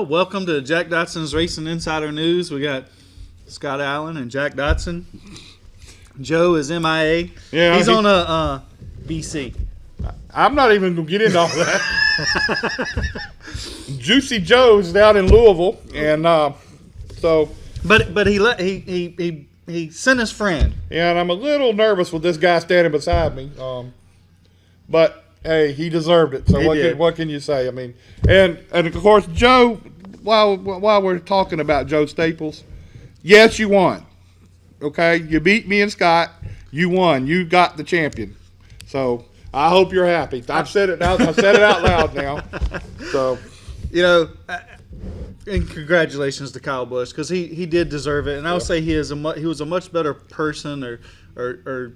welcome to Jack Dodson's Racing Insider News. We got Scott Allen and Jack Dodson. Joe is MIA. Yeah, he's on a BC. I'm not even going to get into all that. Juicy Joe's down in Louisville, and so. But he sent his friend. Yeah, and I'm a little nervous with this guy standing beside me. But hey, he deserved it. So what can you say? I mean, and of course, Joe. While we're talking about Joe Staples, yes, you won. Okay, you beat me and Scott. You won. You got the champion. So I hope you're happy. I've said it now. I've said it out loud now. So, and congratulations to Kyle Busch because he did deserve it. And I would say he was a much better person, or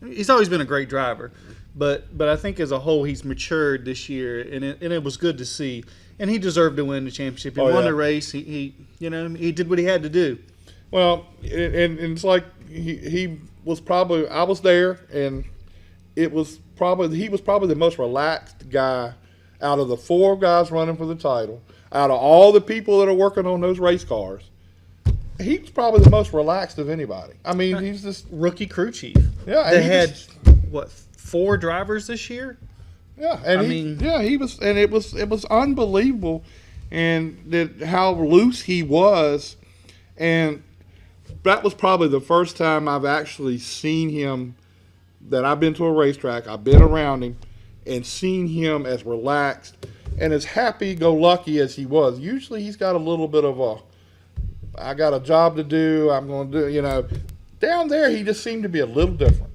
he's always been a great driver. But I think as a whole he's matured this year, and it was good to see. And he deserved to win the championship. He won the race. He did what he had to do. Well, and it's like he was probably, I was there, and he was probably the most relaxed guy out of the four guys running for the title. Out of all the people that are working on those race cars, he's probably the most relaxed of anybody. I mean, he's this rookie crew chief. Yeah, they had 4 drivers this year. Yeah, and he was, and it was unbelievable, and how loose he was, and that was probably the first time I've actually seen him. That I've been to a racetrack, I've been around him, and seen him as relaxed and as happy-go-lucky as he was. Usually, he's got a little bit of I got a job to do. I'm going to do, Down there, he just seemed to be a little different.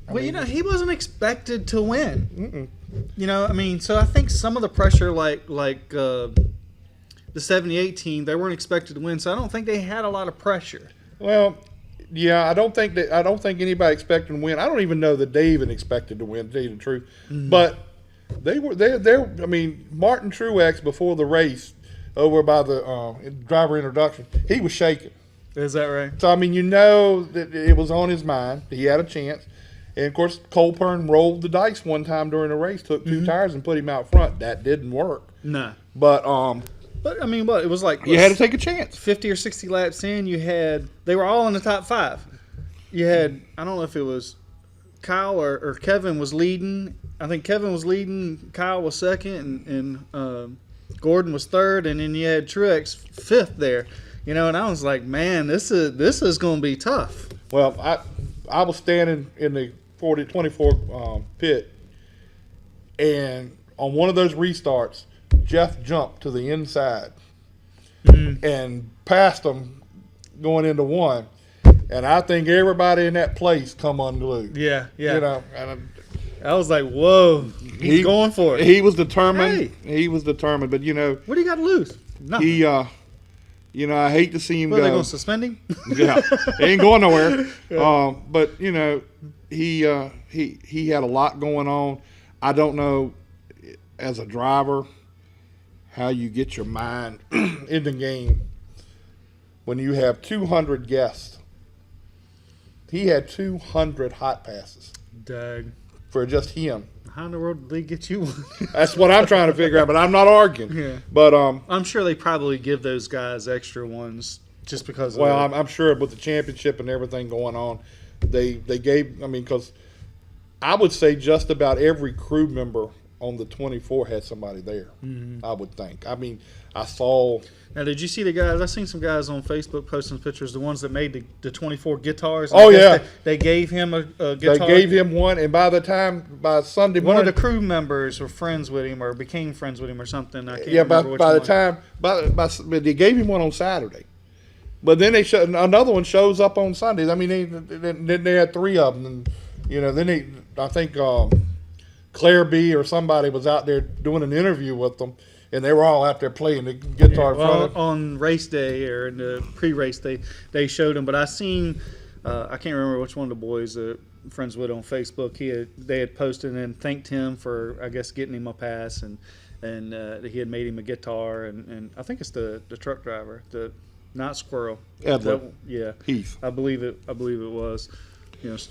He wasn't expected to win. So I think some of the pressure, like the 78 team, they weren't expected to win. So I don't think they had a lot of pressure. Well, yeah, I don't think anybody expected to win. I don't even know that they even expected to win, to tell you the truth. Mm-hmm. But they were there. I mean, Martin Truex before the race, over by the driver introduction, he was shaking. Is that right? So I mean, that it was on his mind. He had a chance. And, of course, Colburn rolled the dice one time during the race, took 2 tires and put him out front. That didn't work. No. But I mean, it was like you had to take a chance. 50 or 60 laps in, they were all in the top 5. You had, I don't know if it was Kyle or Kevin was leading. I think Kevin was leading, Kyle was second, and Gordon was third, and then you had Truex 5th there. And I was like, man, this is going to be tough. Well, I was standing in the 24 pit, and on one of those restarts, Jeff jumped to the inside and passed him going into one, and I think everybody in that place come unglued. Yeah. And I was like, whoa, he's going for it. He was determined. Hey. He was determined, but what do you got to lose? Nothing. I hate to see him go. Are they going to suspend him? Yeah, he ain't going nowhere. But he had a lot going on. I don't know, as a driver, how you get your mind in the game when you have 200 guests. He had 200 hot passes. Dag. For just him. How in the world did they get you one? That's what I'm trying to figure out, but I'm not arguing. Yeah. But I'm sure they probably give those guys extra ones just because. I'm sure with the championship and everything going on, they gave. I mean, because I would say just about every crew member on the 24 had somebody there. Mm-hmm. I would think. I mean, I saw. Now, did you see the guys? I seen some guys on Facebook posting pictures. The ones that made the 24 guitars. Oh yeah, they gave him a guitar. They gave him one, and by Sunday morning, one of the crew members were friends with him or became friends with him or something. I can't remember which by one. the time they gave him one on Saturday, but then another one shows up on Sundays. I mean, they had 3 of them, and then I think Claire B or somebody was out there doing an interview with them. And they were all out there playing the guitar. On race day or in the pre-race day, they showed them. But I seen, I can't remember which one of the boys, friends with on Facebook. They had posted and thanked him for, I guess, getting him a pass, and he had made him a guitar. And I think it's the truck driver, not Squirrel. Edler. Yeah. Heath. I believe it was.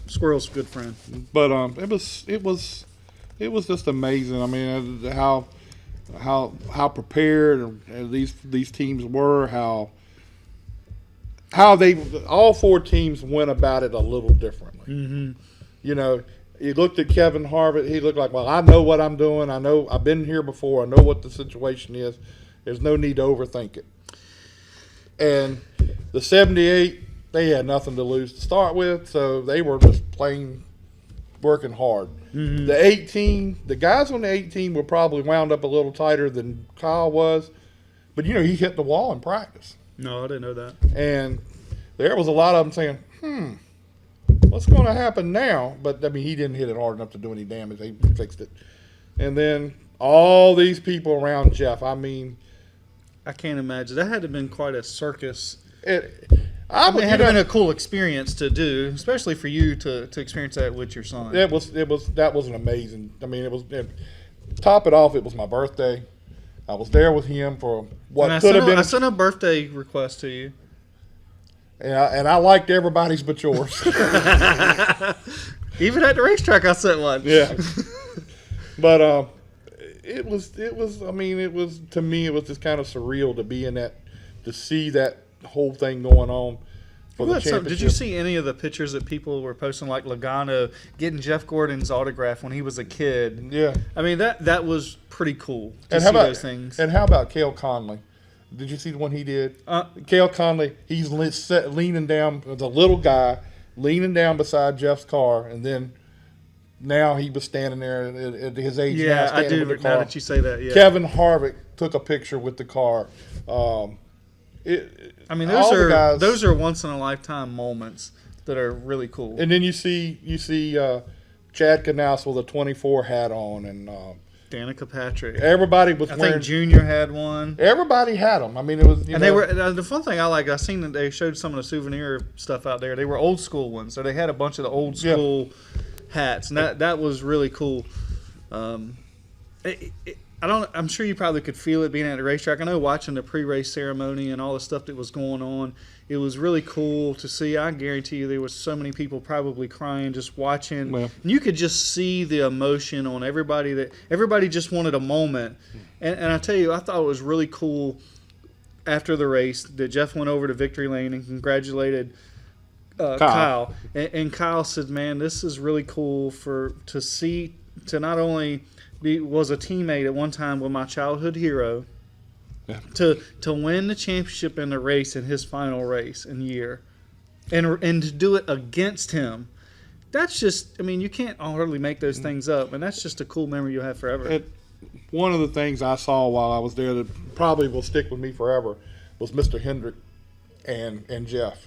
Squirrel's a good friend. But it was just amazing. I mean, how how prepared these teams were, how they all four teams went about it a little differently. Mm-hmm. You know, you looked at Kevin Harvick. He looked like, well, I know what I'm doing. I know I've been here before. I know what the situation is. There's no need to overthink it. And the 78, they had nothing to lose to start with, so they were just plain working hard. Mm-hmm. The 18, the guys on the 18 were probably wound up a little tighter than Kyle was, but he hit the wall in practice. No, I didn't know that. And there was a lot of them saying, what's going to happen now? But, he didn't hit it hard enough to do any damage. They fixed it. And then all these people around Jeff, I can't imagine. That had to have been quite a circus. It had to have been a cool experience to do, especially for you to experience that with your son. That was an amazing. Top it off, it was my birthday. I was there with him for what could have been. I sent a birthday request to you. And I liked everybody's but yours. Even at the racetrack, I sent one. Yeah. But it was to me it was just kind of surreal to be in that, to see that whole thing going on for the championship. Did you see any of the pictures that people were posting, like Logano getting Jeff Gordon's autograph when he was a kid? Yeah. That was pretty cool to see those things. And how about Cale Conley? Did you see the one he did? Cale Conley, he's leaning down, the little guy, leaning down beside Jeff's car, and then now he was standing there at his age. Yeah, now, I do. With the Now car. that you say that, yeah. Kevin Harvick took a picture with the car. Those are once in a lifetime moments that are really cool. And then you see Chad Knaus with a 24 hat on, and Danica Patrick. Everybody was wearing. I think Junior had one. Everybody had them. It was. They were the fun thing I seen that they showed some of the souvenir stuff out there. They were old school ones, so they had a bunch of the old school hats, and that was really cool. I'm sure you probably could feel it being at the racetrack. I know watching the pre-race ceremony and all the stuff that was going on, it was really cool to see. I guarantee you there was so many people probably crying just watching. Well, and you could just see the emotion on everybody, that everybody just wanted a moment. And I tell you, I thought it was really cool after the race that Jeff went over to Victory Lane and congratulated Kyle. And Kyle said, man, this is really cool to see, to not only was a teammate at one time with my childhood hero, to win the championship in the race in his final race in year, and to do it against him. That's just, you can't hardly make those things up, and that's just a cool memory you'll have forever. One of the things I saw while I was there that probably will stick with me forever was Mr. Hendrick and Jeff.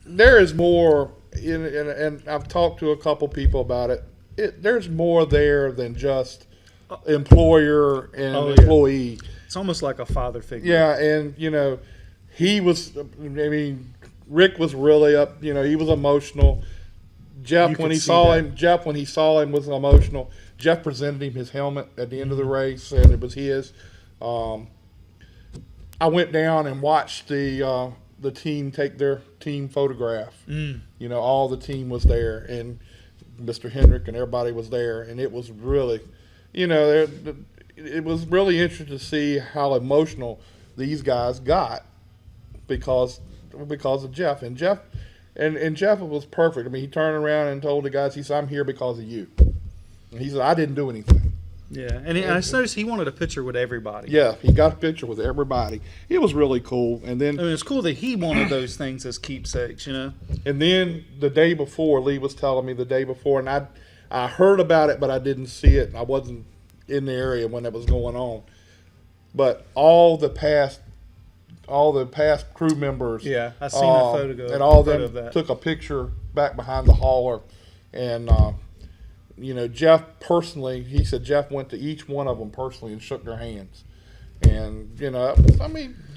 There is more, and I've talked to a couple people about it. There's more there than just employer and employee. It's almost like a father figure. Yeah, and he was. Rick was really up. He was emotional. Jeff, when he saw him, was emotional. Jeff presented him his helmet at the end of the race, and it was his. I went down and watched the team take their team photograph. All the team was there, and Mr. Hendrick and everybody was there, and it was really, it was really interesting to see how emotional these guys got because of Jeff. And Jeff was perfect. He turned around and told the guys, he said, "I'm here because of you." And he said, "I didn't do anything." Yeah, and I noticed he wanted a picture with everybody. Yeah, he got a picture with everybody. It was really cool. And then it's cool that he wanted those things as keepsakes, And then the day before, Lee was telling me and I heard about it, but I didn't see it. I wasn't in the area when it was going on. But all the past crew members, yeah, I seen a photo, and all of them took a picture back behind the hauler, and. Jeff personally, he said Jeff went to each one of them personally and shook their hands. And,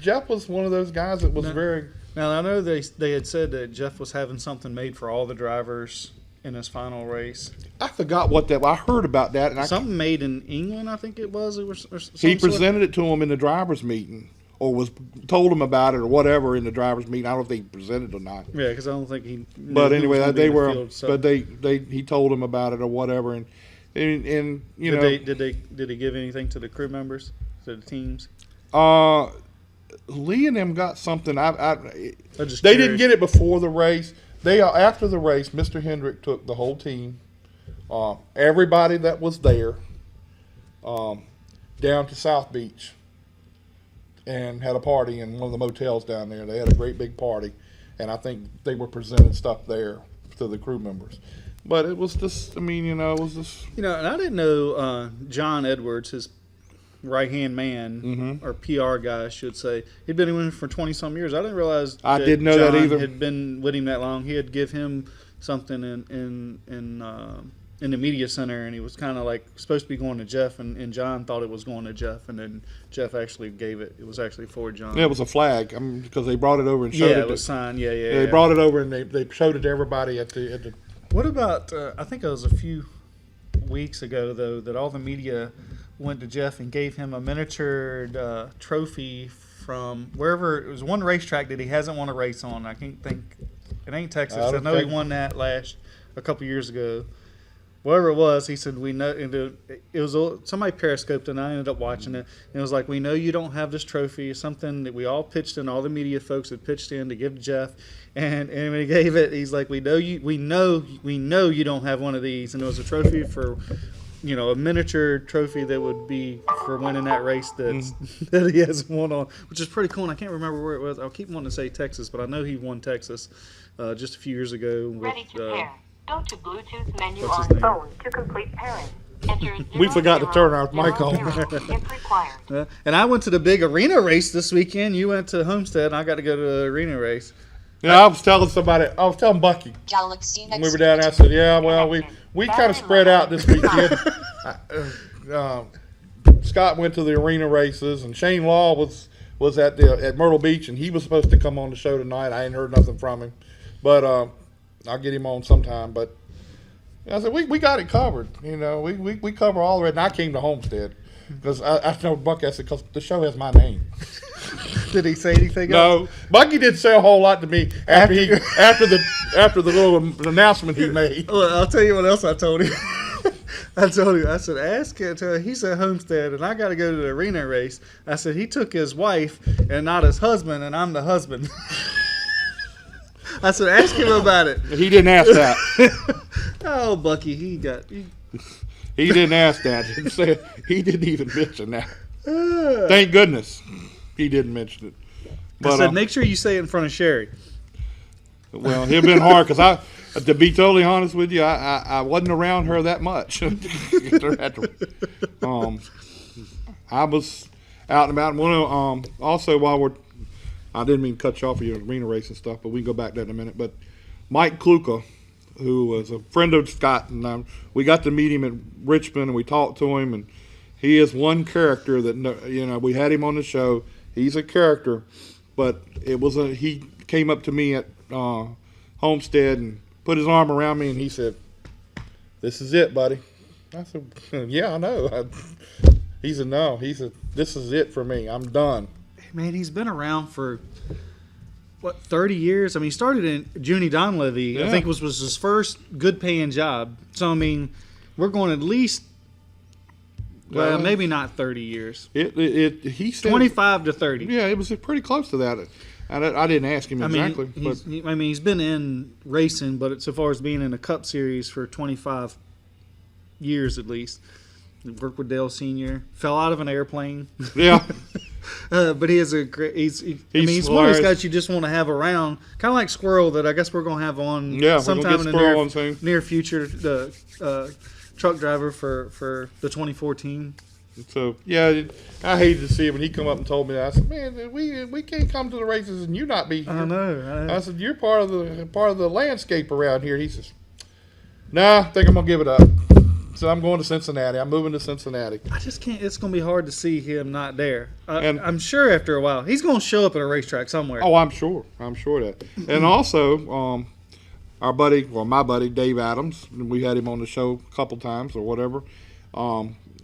Jeff was one of those guys that was very... Now, I know they had said that Jeff was having something made for all the drivers in his final race. I forgot what that was. I heard about that. And something made in England, I think it was. He presented it to him in the driver's meeting. Or told him about it or whatever in the driver's meeting. I don't know if they presented it or not. Yeah, because I don't think he. But anyway, they were. Field, so. But he told him about it or whatever, and and you know, did they give anything to the crew members, to the teams? Lee and them got something. They curious. Didn't get it before the race. After the race, Mr. Hendrick took the whole team, everybody that was there, down to South Beach, and had a party in one of the motels down there. They had a great big party, and I think they were presenting stuff there to the crew members. But it was just, I mean, you know, it was just. You know, and I didn't know John Edwards, his right-hand man, or PR guy, I should say. He'd been with him for 20-some years. I didn't realize I didn't know John that either. Had been with him that long. He had give him something in the media center, and he was kind of like supposed to be going to Jeff, and John thought it was going to Jeff, and then Jeff actually gave it. It was actually for John. Yeah, it was a flag because they brought it over and showed it. Yeah, it was signed. Yeah. They brought it over and they showed it to everybody at the. What about? I think it was a few weeks ago though that all the media went to Jeff and gave him a miniatured trophy from wherever. It was one racetrack that he hasn't won a race on. I can't think. It ain't Texas. I know he won that a couple years ago. Whatever it was, he said, we know. It was somebody periscoped, and I ended up watching it. And it was like, we know you don't have this trophy. It's something that we all pitched in. All the media folks had pitched in to give to Jeff, and when he gave it, he's like, we know you don't have one of these. And it was a trophy for, you know, a miniature trophy that would be for winning that race that he hasn't won on, which is pretty cool. And I can't remember where it was. I'll keep wanting to say Texas, but I know he won Texas just a few years ago. Ready to pair. Go to Bluetooth menu on phone to complete pairing. We forgot to turn our mic on. If required. And I went to the big arena race this weekend. You went to Homestead, and I got to go to the arena race. Yeah, I was telling Bucky when we were down there. I said, yeah, well, we kind of spread out this weekend. Scott went to the arena races, and Shane Law was at Myrtle Beach, and he was supposed to come on the show tonight. I ain't heard nothing from him, but I'll get him on sometime. But I said we got it covered. You know, we cover all of it. And I came to Homestead because I told Bucky, I said, because the show has my name. Did he say anything else? No, Bucky didn't say a whole lot to me after the little announcement he made. Well, I'll tell you what else I told him. I said, ask it. He said Homestead, and I got to go to the arena race. I said, he took his wife and not his husband, and I'm the husband. I said, ask him about it. He didn't ask that. Oh, Bucky, he didn't ask that. He didn't even mention that. Thank goodness he didn't mention it. But, I said, make sure you say it in front of Sherry. Well, it'd been hard because to be totally honest with you, I wasn't around her that much. I was out and about. Also, while I didn't mean to cut you off for your arena race and stuff, but we can go back to that in a minute. But Mike Kluka, who was a friend of Scott, and we got to meet him at Richmond, and we talked to him, and he is one character that, you know, we had him on the show. He's a character, but he came up to me at Homestead and put his arm around me, and he said, "This is it, buddy." I said, "Yeah, I know." He said, "No." He said, "This is it for me. I'm done." Man, he's been around for 30 years. I mean, he started in Junie Donlevy. Yeah. I think was his first good paying job. So I mean, we're going at least. Well, maybe not 30 years. He said 25 to 30. Yeah, it was pretty close to that. I didn't ask him exactly. He's been in racing, but so far as being in a Cup Series for 25 years at least. Worked with Dale Sr. Fell out of an airplane. Yeah. But he is a great. He's one of those guys you just want to have around, kind of like Squirrel that I guess we're going to have on sometime in the near future. The truck driver for the 2014. So yeah, I hated to see him when he come up and told me that. I said, "Man, we can't come to the races and you not be here." I know. I said, "You're part of the landscape around here." He says, "Nah, I think I'm gonna give it up." So I'm going to Cincinnati. I'm moving to Cincinnati. I just can't. It's going to be hard to see him not there. And I'm sure after a while he's going to show up at a racetrack somewhere. Oh, I'm sure. That. And also, my buddy Dave Adams. We had him on the show a couple times or whatever.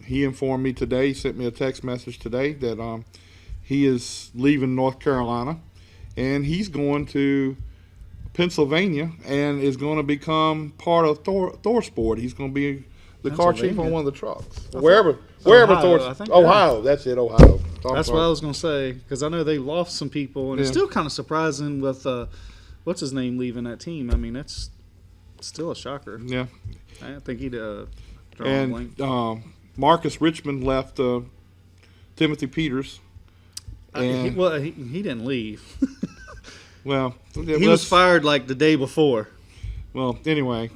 He informed me today. He sent me a text message today that he is leaving North Carolina, and he's going to Pennsylvania and is going to become part of Thor Sport. He's going to be the car chief on one of the trucks. Wherever Ohio. That's it, Ohio. That's what I was going to say, because I know they lost some people, and it's still kind of surprising with what's his name leaving that team. I mean, that's still a shocker. Yeah. I think he'd draw a blank. Marcus Richmond left Timothy Peters. He didn't leave. Well, he was fired like the day before. Well, anyway,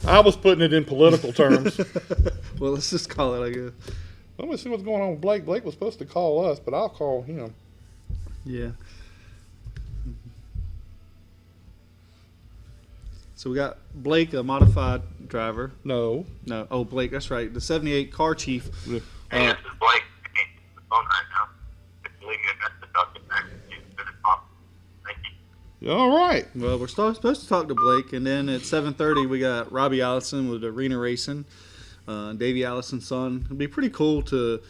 I was putting it in political terms. Well, let's just call it, I guess. Let me see what's going on with Blake. Blake was supposed to call us, but I'll call him. Yeah. So we got Blake, a modified driver. No. Oh, Blake, that's right. The 78 car chief. Hey, this is Blake. The phone right now. If you leave me a message, I'll get back to you as soon as possible. Thank you. All right. Well, we're supposed to talk to Blake, and then at 7:30 we got Robbie Allison with Arena Racing, Davey Allison's son. It'd be pretty cool to.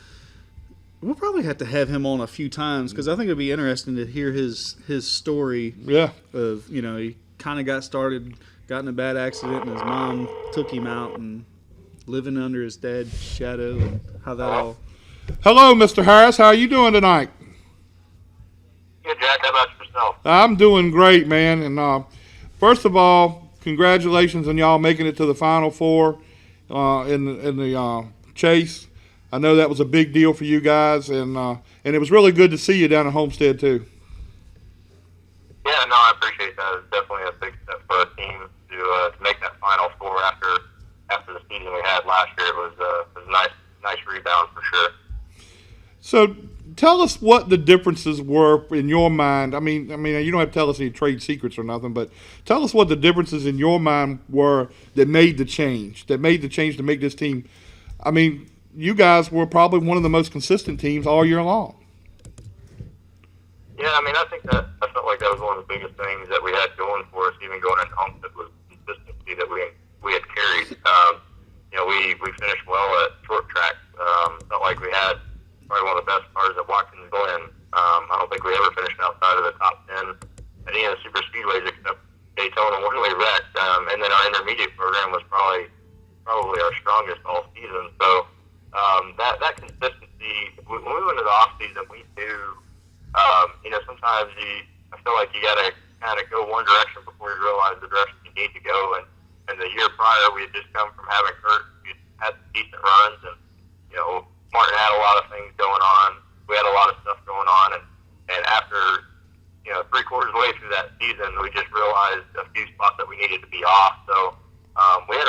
We'll probably have to have him on a few times because I think it'd be interesting to hear his story. Yeah. Of he kind of got in a bad accident, and his mom took him out and living under his dad's shadow, and how that all. Hello, Mr. Harris. How are you doing tonight? Good, Jack. How about yourself? I'm doing great, man. And first of all, congratulations on y'all making it to the Final Four in the chase. I know that was a big deal for you guys, and it was really good to see you down at Homestead too. Yeah, no, I appreciate that. It's definitely a big step for our team to make that Final Four after the season we had last year. It was a nice rebound for sure. So tell us what the differences were in your mind. I mean, you don't have to tell us any trade secrets or nothing, but tell us what the differences in your mind were that made the change to make this team. I mean, you guys were probably one of the most consistent teams all year long. Yeah, I mean, I felt like that was one of the biggest things that we had going for us, even going into Homestead, was consistency that we had carried. We finished well at short track. Felt like we had probably one of the best cars at Watkins Glen. I don't think we ever finished outside of the top 10 at any of the super speedways except Daytona when we wrecked. And then our intermediate program was probably our strongest all season. So that consistency, when we went into the off season, we knew. Sometimes I feel like you got to kind of go one direction before you realize the direction you need to go. And the year prior, we had just come from having Kurt. We had decent runs, and Martin had a lot of things going on. We had a lot of stuff going on, and after 3/4 way through that season, we just realized a few spots that we needed to be off. So we had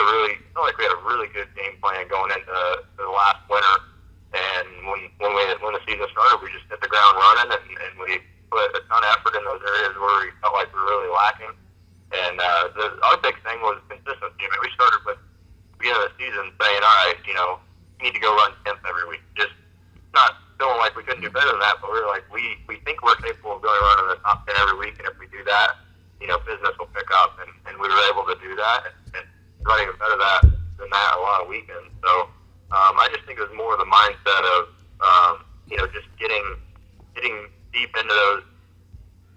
felt like we had a really good game plan going into the last winter. And when the season started, we just hit the ground running, and we put a ton of effort in those areas where we felt like we were really lacking. And our big thing was consistency. I mean, we started with the beginning of the season saying, all right, you need to go run 10th every week. Just not feeling like we couldn't do better than that, but we were like, we think we're capable of going running the top 10 every week, and if we do that, business will pick up. And we were able to do that, and running even better than that a lot of weekends. So I just think it was more of the mindset of, just getting deep into those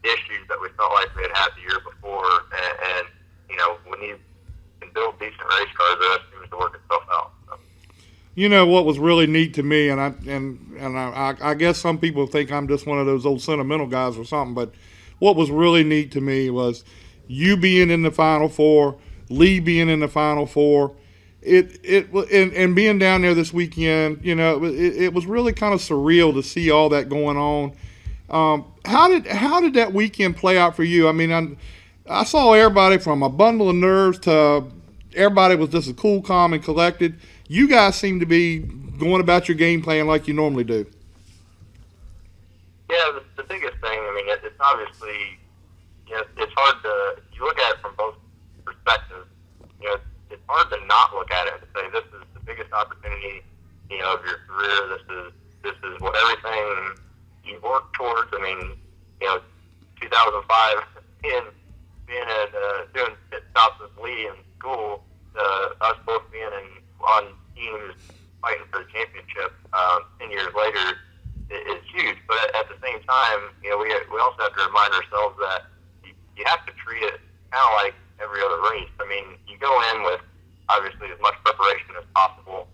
issues that we felt like we had the year before. And when you can build decent race cars, that seems to work itself out. So. What was really neat to me, and I guess some people think I'm just one of those old sentimental guys or something, but what was really neat to me was you being in the Final Four, Lee being in the Final Four. And being down there this weekend, it was really kind of surreal to see all that going on. How did that weekend play out for you? I mean, I saw everybody from a bundle of nerves to everybody was just cool, calm, and collected. You guys seem to be going about your game plan like you normally do. Yeah, the biggest thing, I mean, it's obviously, it's hard to, you look at it from both perspectives. It's hard to not look at it and say this is the biggest opportunity, of your career. This is what everything you work towards. I mean, 2005, being doing pit stops with Lee in school, us both being on teams fighting for the championship 10 years later is huge. But at the same time, we also have to remind ourselves that you have to treat it kind of like every other race. I mean, you go in with obviously as much preparation as possible.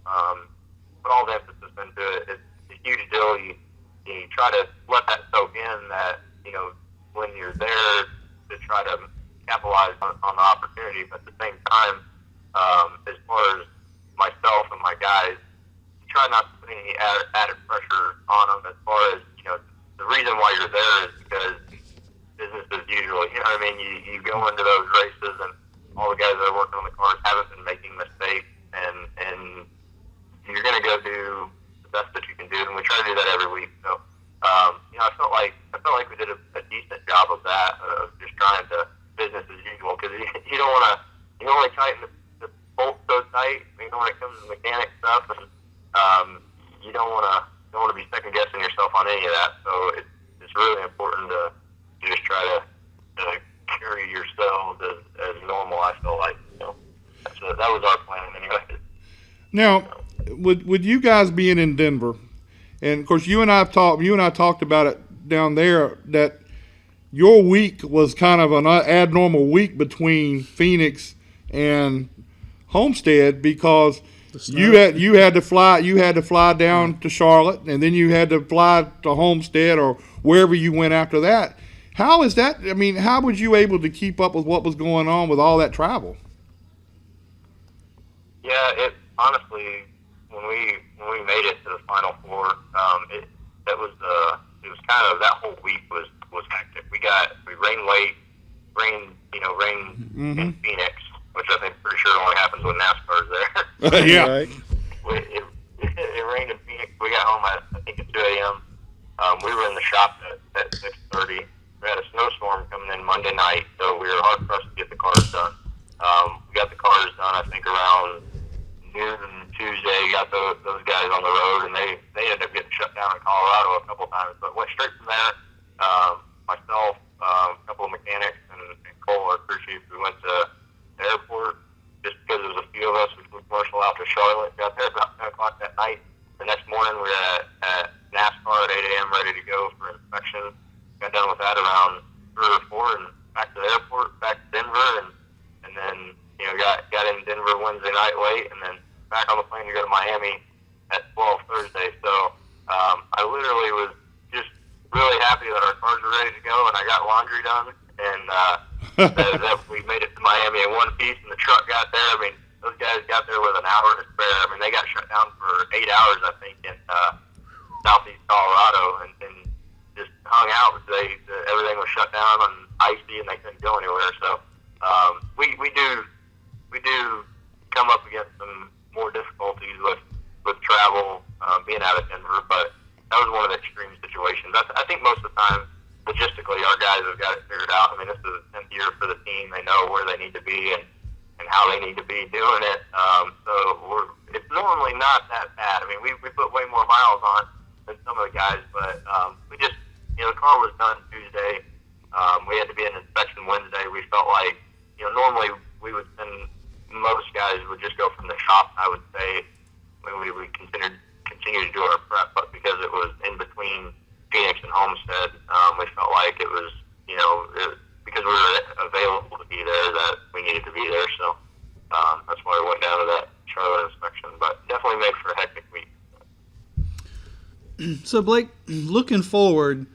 Put all the emphasis into it. It's a huge deal. You try to let that soak in that, when you're there to try to capitalize on the opportunity, but at the same time, as far as myself and my guys, try not to put any added pressure on them as far as, the reason why you're there is because business as usual. You know what I mean? You go into those races and all the guys that are working on the cars haven't been making mistakes, and you're going to go do the best that you can do, and we try to do that every week. So, I felt like we did a decent job of that, of just trying to business as usual, because you don't want to, tighten the bolt so tight, when it comes to mechanic stuff, and you don't want to be second guessing yourself on any of that. So it's really important to just try to carry yourselves as normal. I feel like that was our plan anyway. Now, with you guys being in Denver, and of course you and I talked about it down there, that your week was kind of an abnormal week between Phoenix and Homestead, because you had to fly down to Charlotte, and then you had to fly to Homestead or wherever you went after that. How is that? I mean, how was you able to keep up with what was going on with all that travel? Yeah, it honestly, when we made it to the Final Four, it was kind of, that whole week was hectic. We rained late, rain in Phoenix, which I think pretty sure only happens when NASCAR's there. Yeah. Right. It rained in Phoenix. We got home I think at 2 a.m. We were in the shop at 6:30. We had a snowstorm coming in Monday night, so we were hard pressed to get the cars done. We got the cars done, I think, around noon Tuesday. Got those guys on the road, and they ended up getting shut down in Colorado a couple times, but went straight from there. Myself, a couple of mechanics, and Cole, our crew chief, we went to the airport just because there was a few of us. We flew commercial out to Charlotte. Got there about 10 o'clock that night. The next morning, we were at NASCAR at 8 a.m. ready to go for inspection. Got done with that around 3 or 4, and back to the airport, back to Denver, and then got in Denver Wednesday night late, and then back on the plane to go to Miami at 12 Thursday. So I literally was just really happy that our cars were ready to go, and I got laundry done, and that we made it to Miami in one piece, and the truck got there. I mean, those guys got there with an hour to spare. I mean, they got shut down for 8 hours, I think, in southeast Colorado, and just hung out because everything was shut down and icy, and they couldn't go anywhere. So we do come up against some more difficulties with travel, being out of Denver, but that was one of the extreme situations. I think most of the time, logistically, our guys have got it figured out. I mean, this is the 10th year for the team. They know where they need to be and how they need to be doing it. So it's normally not that bad. I mean, we put way more miles on than some of the guys, but we just, the car was done Tuesday. We had to be in inspection Wednesday. We felt like, normally we would send, most guys would just go from the shop, I would say, when we would continue to do our prep, but because it was in between Phoenix and Homestead, we felt like it was, because we were available to be there, that we needed to be there. So that's why we went down to that Charlotte inspection, but definitely made for a hectic week. So Blake, looking forward,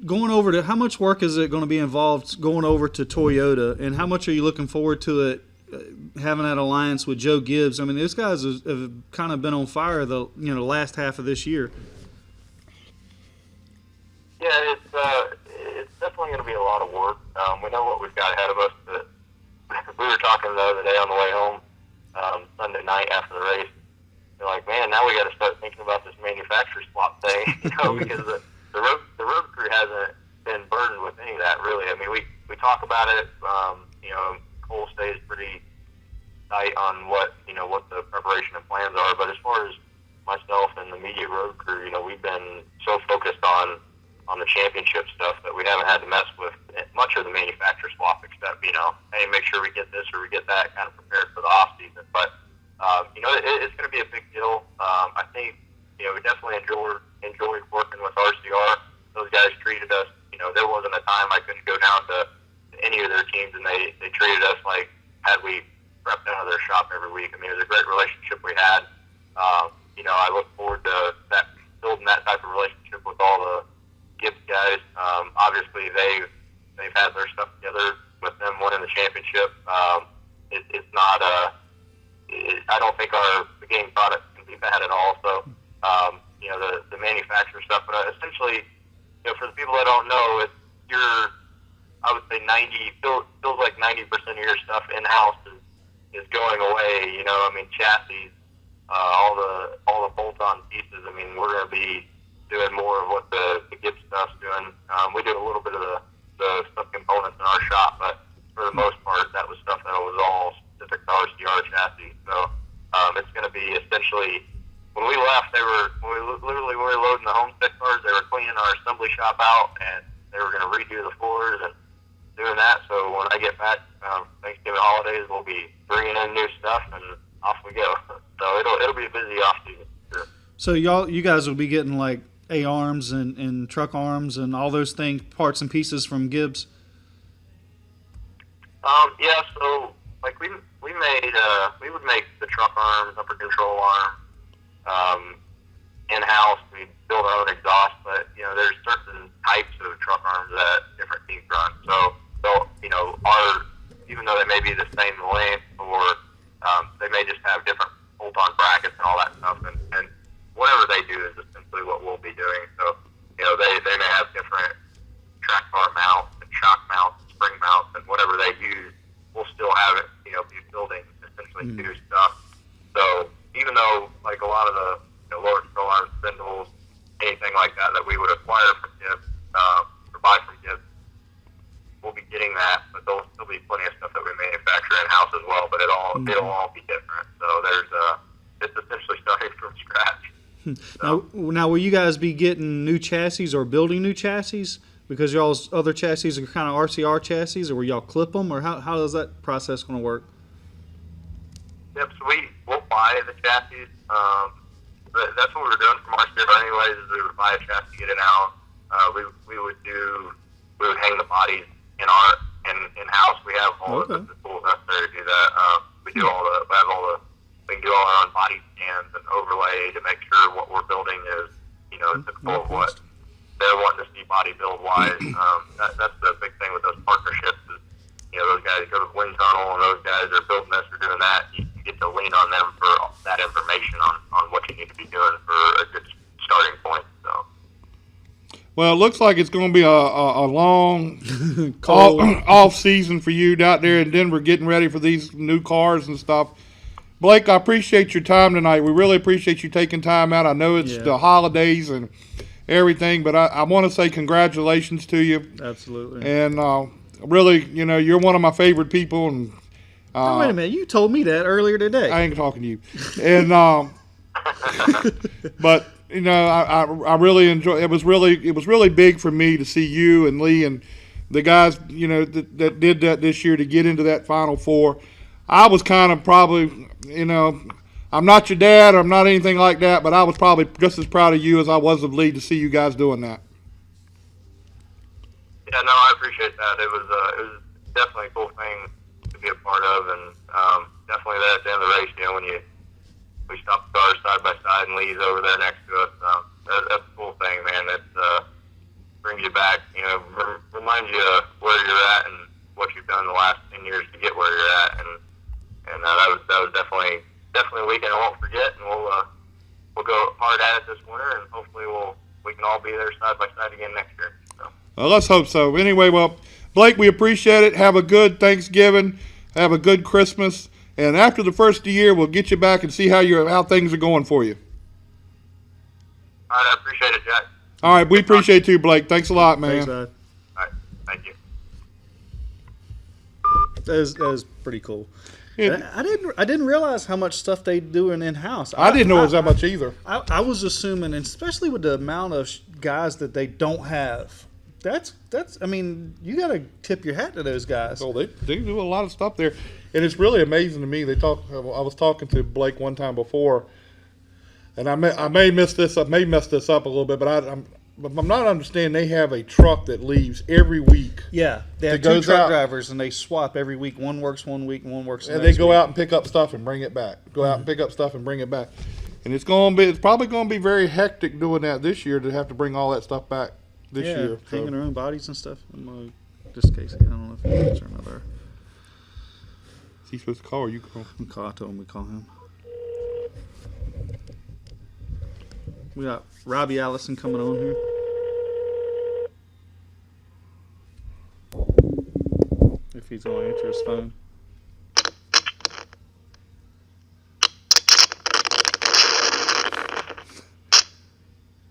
going over to, how much work is it going to be involved going over to Toyota, and how much are you looking forward to it, having that alliance with Joe Gibbs? I mean, these guys have kind of been on fire the last half of this year. Yeah, it's definitely going to be a lot of work. We know what we've got ahead of us. We were talking the other day on the way home, Sunday night after the race. They're like, man, now we got to start thinking about this manufacturer swap thing, because the road crew hasn't been burdened with any of that, really. I mean, we talk about it. Cole stays pretty tight on what the preparation and plans are, but as far as myself and the media road crew, we've been so focused on the championship stuff that we haven't had to mess with much of the manufacturer swap, except, hey, make sure we get this or we get that, kind of prepared for the off season. But it's going to be a big deal. I think we definitely enjoyed working with RCR. Those guys treated us. There wasn't a time I couldn't go down to any of their teams, and they treated us like had we prepped out of their shop every week. I mean, it was a great relationship we had. I look forward to building that type of relationship with all the Gibbs guys. Obviously, they've had their stuff together with them winning the championship. It's not I don't think the game product can be bad at all. So, the manufacturer stuff, but essentially, for the people that don't know, I would say feels like 90% of your stuff in house is going away. Chassis, all the bolt-on pieces. I mean, we're going to be doing more of what the Gibbs stuff's doing. We do a little bit of the stuff components in our shop, but for the most part, that was stuff that was all specific to RCR chassis. So it's going to be essentially, when we left, when we were loading the Homestead cars, they were cleaning our assembly shop out, and they were going to redo the floors and doing that. So when I get back, Thanksgiving holidays, we'll be bringing in new stuff, and off we go. So it'll be a busy off season. Sure. So you guys will be getting like A-arms and truck arms and all those things, parts and pieces from Gibbs? Yeah, so like we would make the truck arms, upper control arm, in-house. We build our own exhaust, but there's certain types of truck arms that different teams run. So even though they may be the same length, or they may just have different bolt-on brackets and all that stuff, and whatever they do is essentially what we'll be doing. So they may have different track bar mounts and shock mounts, spring mounts, and whatever they use, we'll still have it, be building essentially new stuff. So even though like a lot of the lower control arms, spindles, anything like that we would acquire from Gibbs, or buy from Gibbs, we'll be getting that, but there'll still be plenty of stuff that we manufacture in-house as well, but it'll all be different. So it's essentially starting from scratch. So, now, will you guys be getting new chassis or building new chassis? Because y'all's other chassis are kind of RCR chassis, or will y'all clip them, or how is that process going to work? Yep, so we'll buy the chassis. That's what we were doing from RCR anyways, is we would buy a chassis, get it out. We would hang the bodies in-house. We have all the tools necessary to do that. We can do all our own body scans and overlay to make sure what we're building is, typical of what they're wanting to see body build wise. That's the big thing with those partnerships is, those guys go to wind tunnel and those guys are building this or doing that. You get to lean on them for that information on what you need to be doing for a good starting point. So. Well, it looks like it's going to be a long off season for you out there in Denver, getting ready for these new cars and stuff. Blake, I appreciate your time tonight. We really appreciate you taking time out. I know it's the holidays and everything, but I want to say congratulations to you. Absolutely. And really, you're one of my favorite people. And wait a minute, you told me that earlier today. I ain't talking to you. And but I really enjoy. It was really big for me to see you and Lee and the guys that did that this year to get into that Final Four. I was kind of probably, I'm not your dad, I'm not anything like that, but I was probably just as proud of you as I was of Lee to see you guys doing that. Yeah, no, I appreciate that. It was definitely a cool thing to be a part of, and definitely that at the end of the race, when we stop the cars side by side and Lee's over there next to us, that's a cool thing, man. It brings you back, reminds you where you're at and what you've done the last 10 years to get where you're at, and that was definitely a weekend I won't forget, and we'll go hard at it this winter, and hopefully we can all be there side by side again next year. So. Well, let's hope so. Anyway, Blake, we appreciate it. Have a good Thanksgiving. Have a good Christmas. And after the first of the year, we'll get you back and see how things are going for you. All right, I appreciate it, Jack. All right, we appreciate you, Blake. Thanks a lot, man. Thanks, all right, thank you. That is pretty cool. Yeah. I didn't realize how much stuff they do in-house. I didn't know it was that much either. I was assuming, and especially with the amount of guys that they don't have. That's. I mean, you got to tip your hat to those guys. Oh, they do a lot of stuff there, and it's really amazing to me. I was talking to Blake one time before, and I may mess this up a little bit, but But I'm not understanding. They have a truck that leaves every week. Yeah, they have two truck drivers, and they swap every week. One works one week, and one works the next week. And they go out and pick up stuff and bring it back. Go out and pick up stuff and bring it back. And it's probably going to be very hectic doing that this year to have to bring all that stuff back this year. Hanging their own bodies and stuff. Just Casey, I don't know if he answer another. Is he supposed to call or you call? I told him we call him. We got Robbie Allison coming on here. If he's going to answer his phone.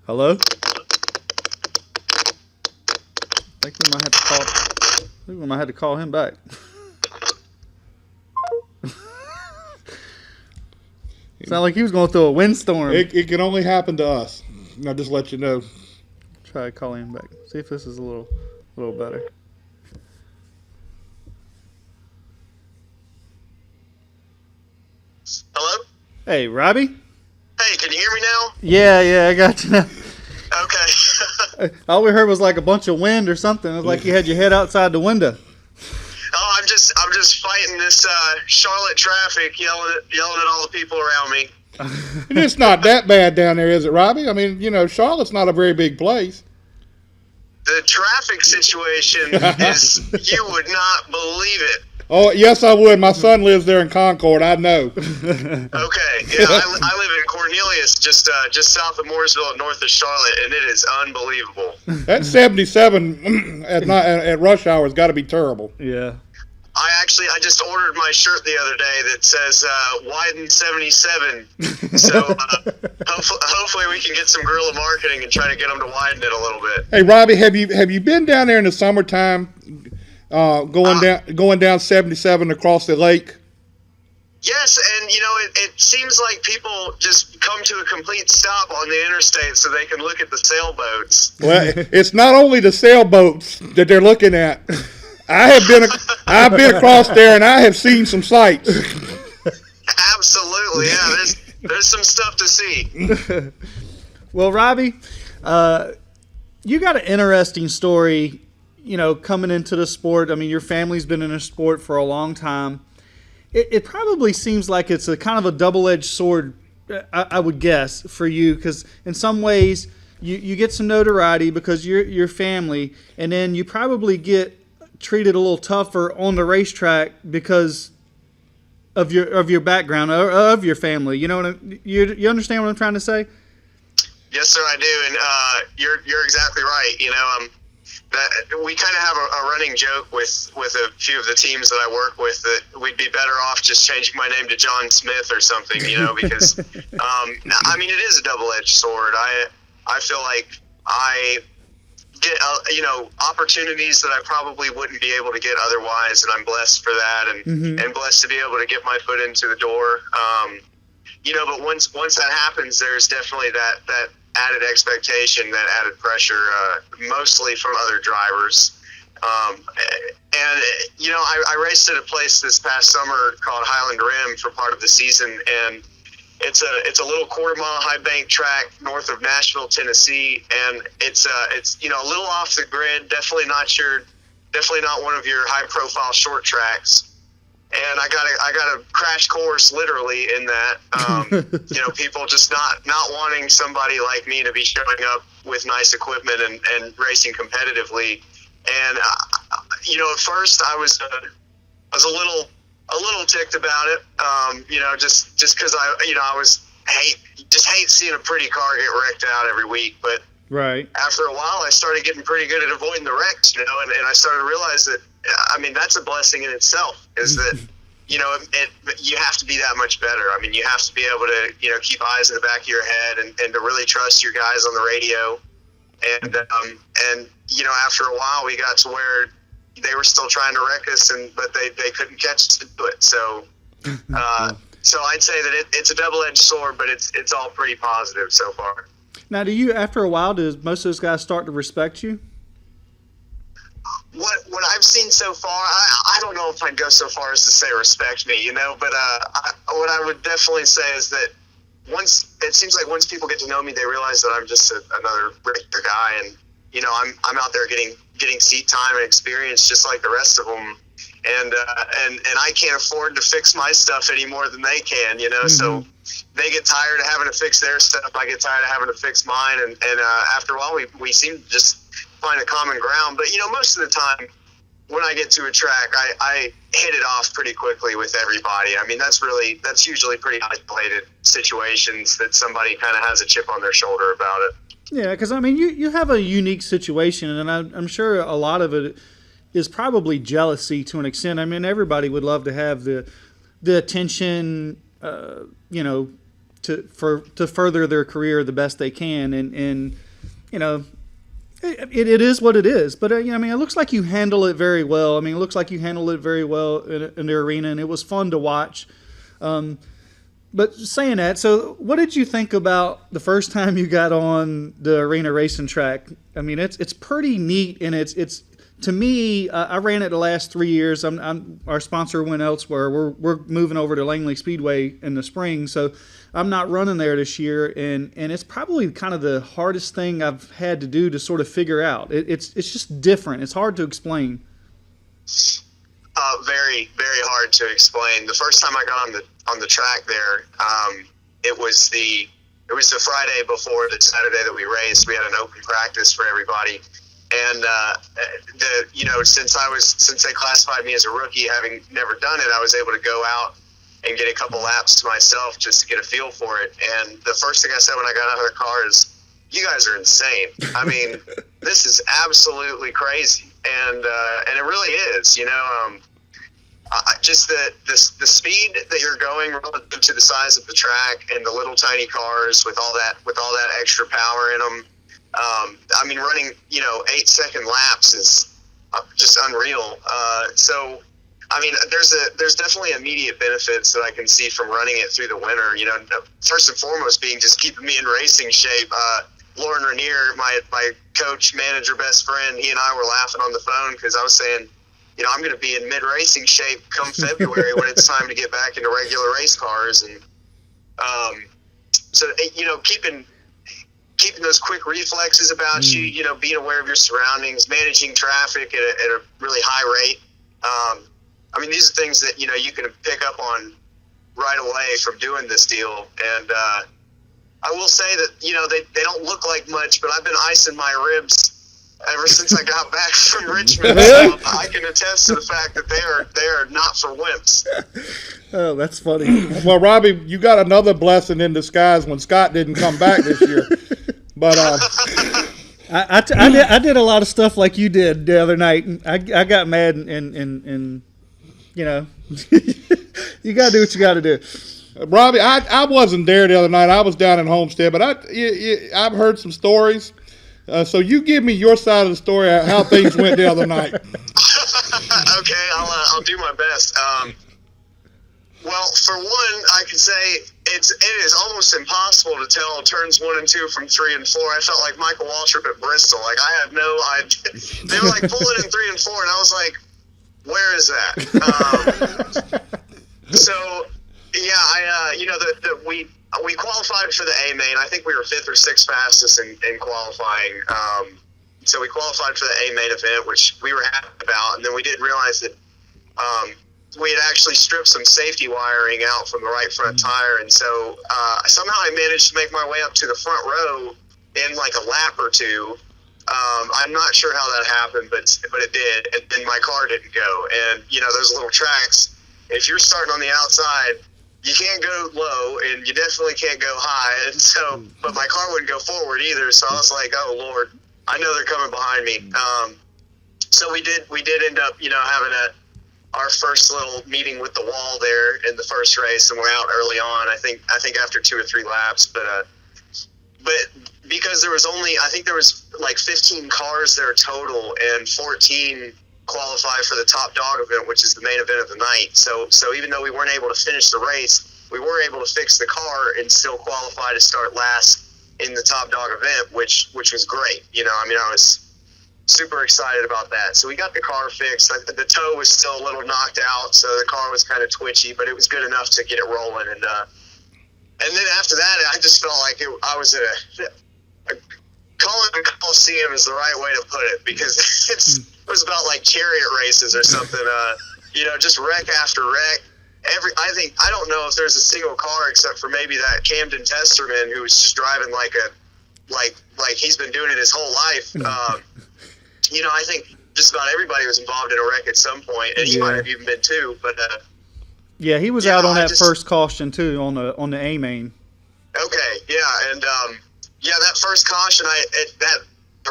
Hello? I think we might have to call him back. Sound like he was going through a windstorm. It can only happen to us. I'll just let you know. Try to call him back. See if this is a little better. Hello? Hey, Robbie? Hey, can you hear me now? Yeah, I got you now. Okay. All we heard was like a bunch of wind or something. It was like you had your head outside the window. Oh, I'm just fighting this Charlotte traffic, yelling at all the people around me. And it's not that bad down there, is it, Robbie? I mean, Charlotte's not a very big place. The traffic situation is, you would not believe it. Oh, yes, I would. My son lives there in Concord. I know. Okay. Yeah, I live in Cornelius, just south of Mooresville, north of Charlotte, and it is unbelievable. That 77 at rush hour has got to be terrible. Yeah. I just ordered my shirt the other day that says widen 77. So hopefully we can get some guerrilla marketing and try to get them to widen it a little bit. Hey, Robbie, have you been down there in the summertime? Going down 77 across the lake. Yes, and it seems like people just come to a complete stop on the interstate so they can look at the sailboats. Well, it's not only the sailboats that they're looking at. I've been across there and I have seen some sights. Absolutely, yeah. There's some stuff to see. Well, Robbie, you got an interesting story. Coming into the sport. I mean, your family's been in a sport for a long time. It probably seems like it's a kind of a double-edged sword, I would guess, for you, because in some ways you get some notoriety because you're your family, and then you probably get treated a little tougher on the racetrack because of your background or of your family. You you understand what I'm trying to say? Yes, sir, I do, and you're exactly right. That we kind of have a running joke with a few of the teams that I work with that we'd be better off just changing my name to John Smith or something, because I mean, it is a double-edged sword. I feel like I get opportunities that I probably wouldn't be able to get otherwise, and I'm blessed for that, and blessed to be able to get my foot into the door. But once that happens, there's definitely that added expectation, that added pressure, mostly from other drivers. I raced at a place this past summer called Highland Rim for part of the season, and it's a little quarter-mile high bank track north of Nashville, Tennessee, and it's a little off the grid, definitely not one of your high-profile short tracks. And I got a crash course literally in that, people just not wanting somebody like me to be showing up with nice equipment and racing competitively. And, at first I was a little ticked about it, just cause I hate seeing a pretty car get wrecked out every week. But right after a while I started getting pretty good at avoiding the wrecks, and I started to realize that, I mean, that's a blessing in itself, is that, you have to be that much better. I mean, you have to be able to, keep eyes in the back of your head and to really trust your guys on the radio. And after a while we got to where they were still trying to wreck us, but they couldn't catch us to do it. So, so I'd say that it's a double-edged sword, but it's all pretty positive so far. Now, after a while, does most of those guys start to respect you? What I've seen so far, I don't know if I'd go so far as to say respect me, but what I would definitely say is that once it seems like once people get to know me, they realize that I'm just another regular guy, and I'm out there getting seat time and experience just like the rest of them, and I can't afford to fix my stuff any more than they can, So they get tired of having to fix their stuff. I get tired of having to fix mine, and after a while, we seem to just find a common ground. But most of the time, when I get to a track, I hit it off pretty quickly with everybody. I mean, that's usually pretty isolated situations that somebody kind of has a chip on their shoulder about it. Yeah, because I mean, you have a unique situation, and I'm sure a lot of it is probably jealousy to an extent. I mean, everybody would love to have the attention, to further their career the best they can, and It is what it is, but I mean, it looks like you handle it very well. I mean, it looks like you handled it very well in the arena, and it was fun to watch. But saying that, so what did you think about the first time you got on the arena racing track? I mean, it's pretty neat, and it's to me. I ran it the last 3 years. Our sponsor went elsewhere. We're moving over to Langley Speedway in the spring, so I'm not running there this year, and it's probably kind of the hardest thing I've had to do to sort of figure out. It's just different. It's hard to explain. Very, very hard to explain. The first time I got on the track there, it was the Friday before the Saturday that we raced. We had an open practice for everybody, and since they classified me as a rookie, having never done it, I was able to go out and get a couple laps to myself just to get a feel for it. And the first thing I said when I got out of the car is, "You guys are insane. I mean, this is absolutely crazy." And it really is, just the speed that you're going relative to the size of the track and the little tiny cars with all that extra power in them. I mean, running 8-second laps is just unreal. So I mean, there's definitely immediate benefits that I can see from running it through the winter. First and foremost being just keeping me in racing shape. Lauren Rainier, my coach, manager, best friend, he and I were laughing on the phone because I was saying, I'm going to be in mid-racing shape come February when it's time to get back into regular race cars. And so keeping those quick reflexes about you, being aware of your surroundings, managing traffic at a really high rate. I mean, these are things that, you can pick up on right away from doing this deal. And I will say that, they don't look like much, but I've been icing my ribs ever since I got back from Richmond. So I can attest to the fact that they are not for wimps. Oh, that's funny. Well, Robbie, you got another blessing in disguise when Scott didn't come back this year. But I did a lot of stuff like you did the other night. I got mad and you got to do what you got to do. Robbie, I wasn't there the other night. I was down in Homestead, but I've heard some stories. So you give me your side of the story, how things went the other night. Okay, I'll do my best. Well, for one, I can say it is almost impossible to tell turns 1 and 2 from 3 and 4. I felt like Michael Waltrip at Bristol. Like, I had no idea. They were like pulling in 3 and 4, and I was like, where is that? So, yeah, we qualified for the A main. I think we were 5th or 6th fastest in qualifying. So we qualified for the A main event, which we were happy about. And then we didn't realize that we had actually stripped some safety wiring out from the right front tire. And so somehow I managed to make my way up to the front row in like a lap or two. I'm not sure how that happened, but it did. And then my car didn't go. And, those little tracks, if you're starting on the outside, you can't go low, and you definitely can't go high. And so, but my car wouldn't go forward either. So I was like, oh Lord, I know they're coming behind me. So we did end up, having our first little meeting with the wall there in the first race, and we're out early on. I think after 2 or 3 laps, but because there was like 15 cars there total, and 14 qualify for the top dog event, which is the main event of the night. So even though we weren't able to finish the race, we were able to fix the car and still qualify to start last in the top dog event, which was great. I was super excited about that. So we got the car fixed. The toe was still a little knocked out, so the car was kind of twitchy, but it was good enough to get it rolling. And And then after that, I just felt like I was at calling it Coliseum is the right way to put it, because it was about like chariot races or something. Just wreck after wreck. I don't know if there's a single car except for maybe that Camden Testerman who was just driving like he's been doing it his whole life. I think just about everybody was involved in a wreck at some point, and he might have even been too. But yeah, he was out on that first caution too on the A main. Okay, yeah, and that first caution, that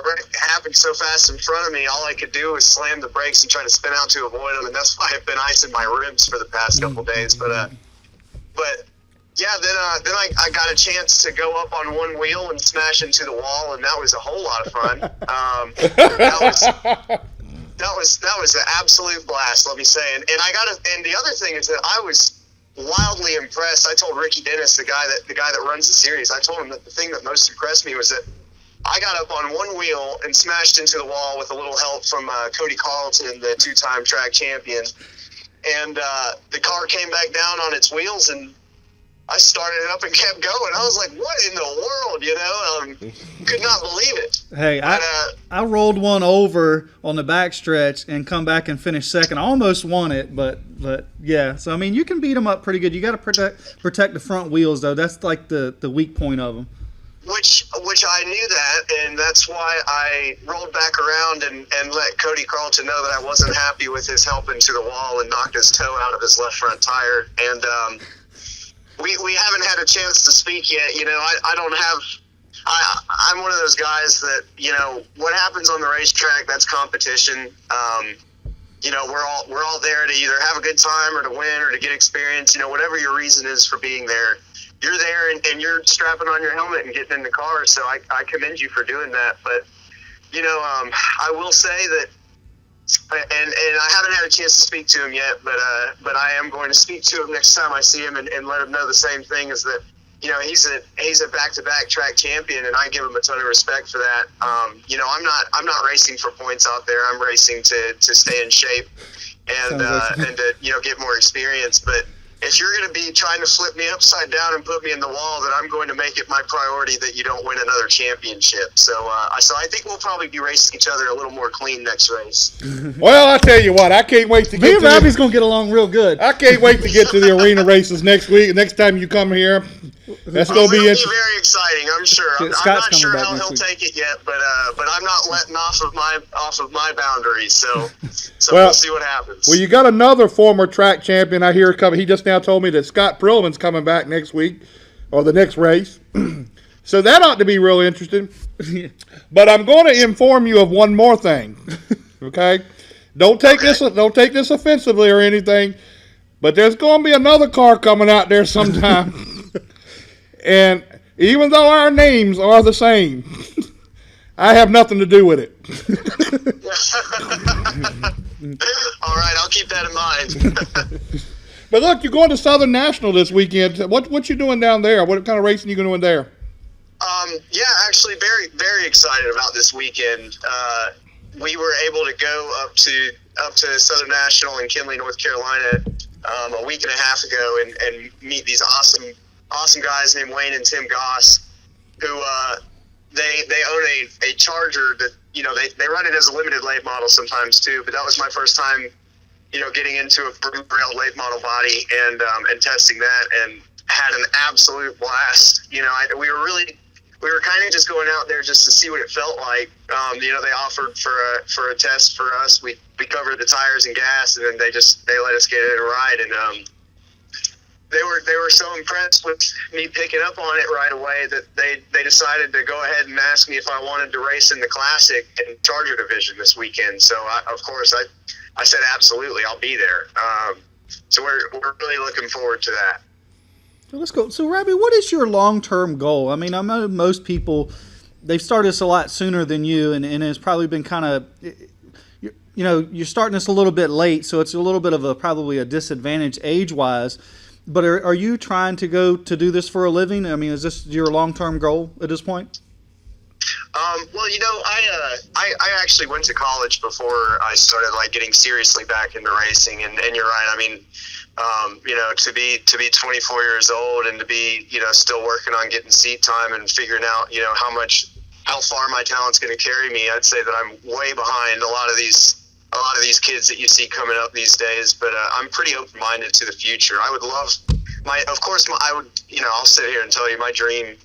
wreck happened so fast in front of me. All I could do was slam the brakes and try to spin out to avoid them, and that's why I've been icing my rims for the past couple days. But yeah, then I got a chance to go up on one wheel and smash into the wall, and that was a whole lot of fun. That was an absolute blast, let me say. And the other thing is that I was wildly impressed. I told Ricky Dennis, the guy that runs the series, I told him that the thing that most impressed me was that I got up on one wheel and smashed into the wall with a little help from Cody Carlton, the two-time track champion. And the car came back down on its wheels, and I started it up and kept going. I was like, what in the world, could not believe it. Hey, I rolled one over on the backstretch and come back and finish second. I almost won it, but yeah. So, I mean, you can beat them up pretty good. You got to protect the front wheels, though. That's like the weak point of them. Which I knew that, and that's why I rolled back around and let Cody Carlton know that I wasn't happy with his help into the wall and knocked his toe out of his left front tire. And we haven't had a chance to speak yet. I don't have. I'm one of those guys that what happens on the racetrack, that's competition. We're all there to either have a good time or to win or to get experience. Whatever your reason is for being there. You're there and you're strapping on your helmet and getting in the car, so I commend you for doing that. But, I will say that, and I haven't had a chance to speak to him yet, but I am going to speak to him next time I see him and let him know the same thing, is that, he's a back-to-back track champion, and I give him a ton of respect for that. I'm not racing for points out there. I'm racing to stay in shape and to, get more experience. But if you're going to be trying to flip me upside down and put me in the wall, then I'm going to make it my priority that you don't win another championship. So I think we'll probably be racing each other a little more clean next race. Well, I tell you what, I can't wait to get. Me and Robbie's going to get along real good. I can't wait to get to the arena races next week. Next time you come here, that's going to be interesting. Very exciting, I'm sure. I'm not sure how he'll take it yet, but I'm not letting off of my boundaries. So we'll see what happens. Well, you got another former track champion I hear coming. He just now told me that Scott Perlman's coming back next week or the next race. So that ought to be real interesting. But I'm going to inform you of one more thing. Okay? Don't take this offensively or anything, but there's going to be another car coming out there sometime. And even though our names are the same, I have nothing to do with it. All right, I'll keep that in mind. But look, you're going to Southern National this weekend. What you doing down there? What kind of racing you doing there? Yeah, actually, very, very excited about this weekend. We were able to go up to Southern National in Kinley, North Carolina, a week and a half ago, and meet these awesome guys named Wayne and Tim Goss, who they own a Charger that they run it as a limited late model sometimes too. But that was my first time getting into a rail late model body and testing that, and had an absolute blast. We were kind of just going out there just to see what it felt like. They offered for a test for us. We covered the tires and gas, and then they let us get in a ride, and they were so impressed with me picking up on it right away that they decided to go ahead and ask me if I wanted to race in the Classic and Charger division this weekend. So of course I said absolutely, I'll be there. So we're really looking forward to that. So let's go. So Robbie, what is your long-term goal? I mean, I know most people, they've started this a lot sooner than you, and it's probably been kind of, you're starting this a little bit late, so it's a little bit of probably a disadvantage age-wise. But are you trying to go to do this for a living? I mean, is this your long-term goal at this point? Well, I actually went to college before I started getting seriously back into racing, and you're right. I mean, to be 24 years old and to be still working on getting seat time and figuring out how far my talent's going to carry me, I'd say that I'm way behind a lot of these kids that you see coming up these days. But I'm pretty open minded to the future. I would love I'll sit here and tell you my dream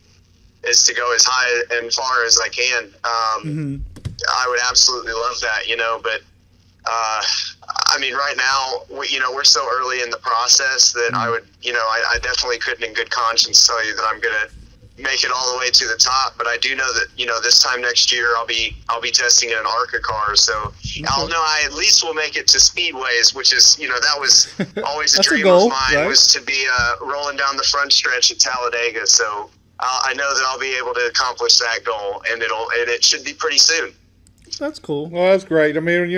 is to go as high and far as I can. I would absolutely love that, but I mean, right now, we're so early in the process that I would, I definitely couldn't in good conscience tell you that I'm going to make it all the way to the top. But I do know that, this time next year I'll be testing in an ARCA car. So I'll know I at least will make it to speedways, which is, that was always a dream of mine, right? Was to be rolling down the front stretch at Talladega. So I know that I'll be able to accomplish that goal, and it should be pretty soon. That's cool. Well, that's great. I mean,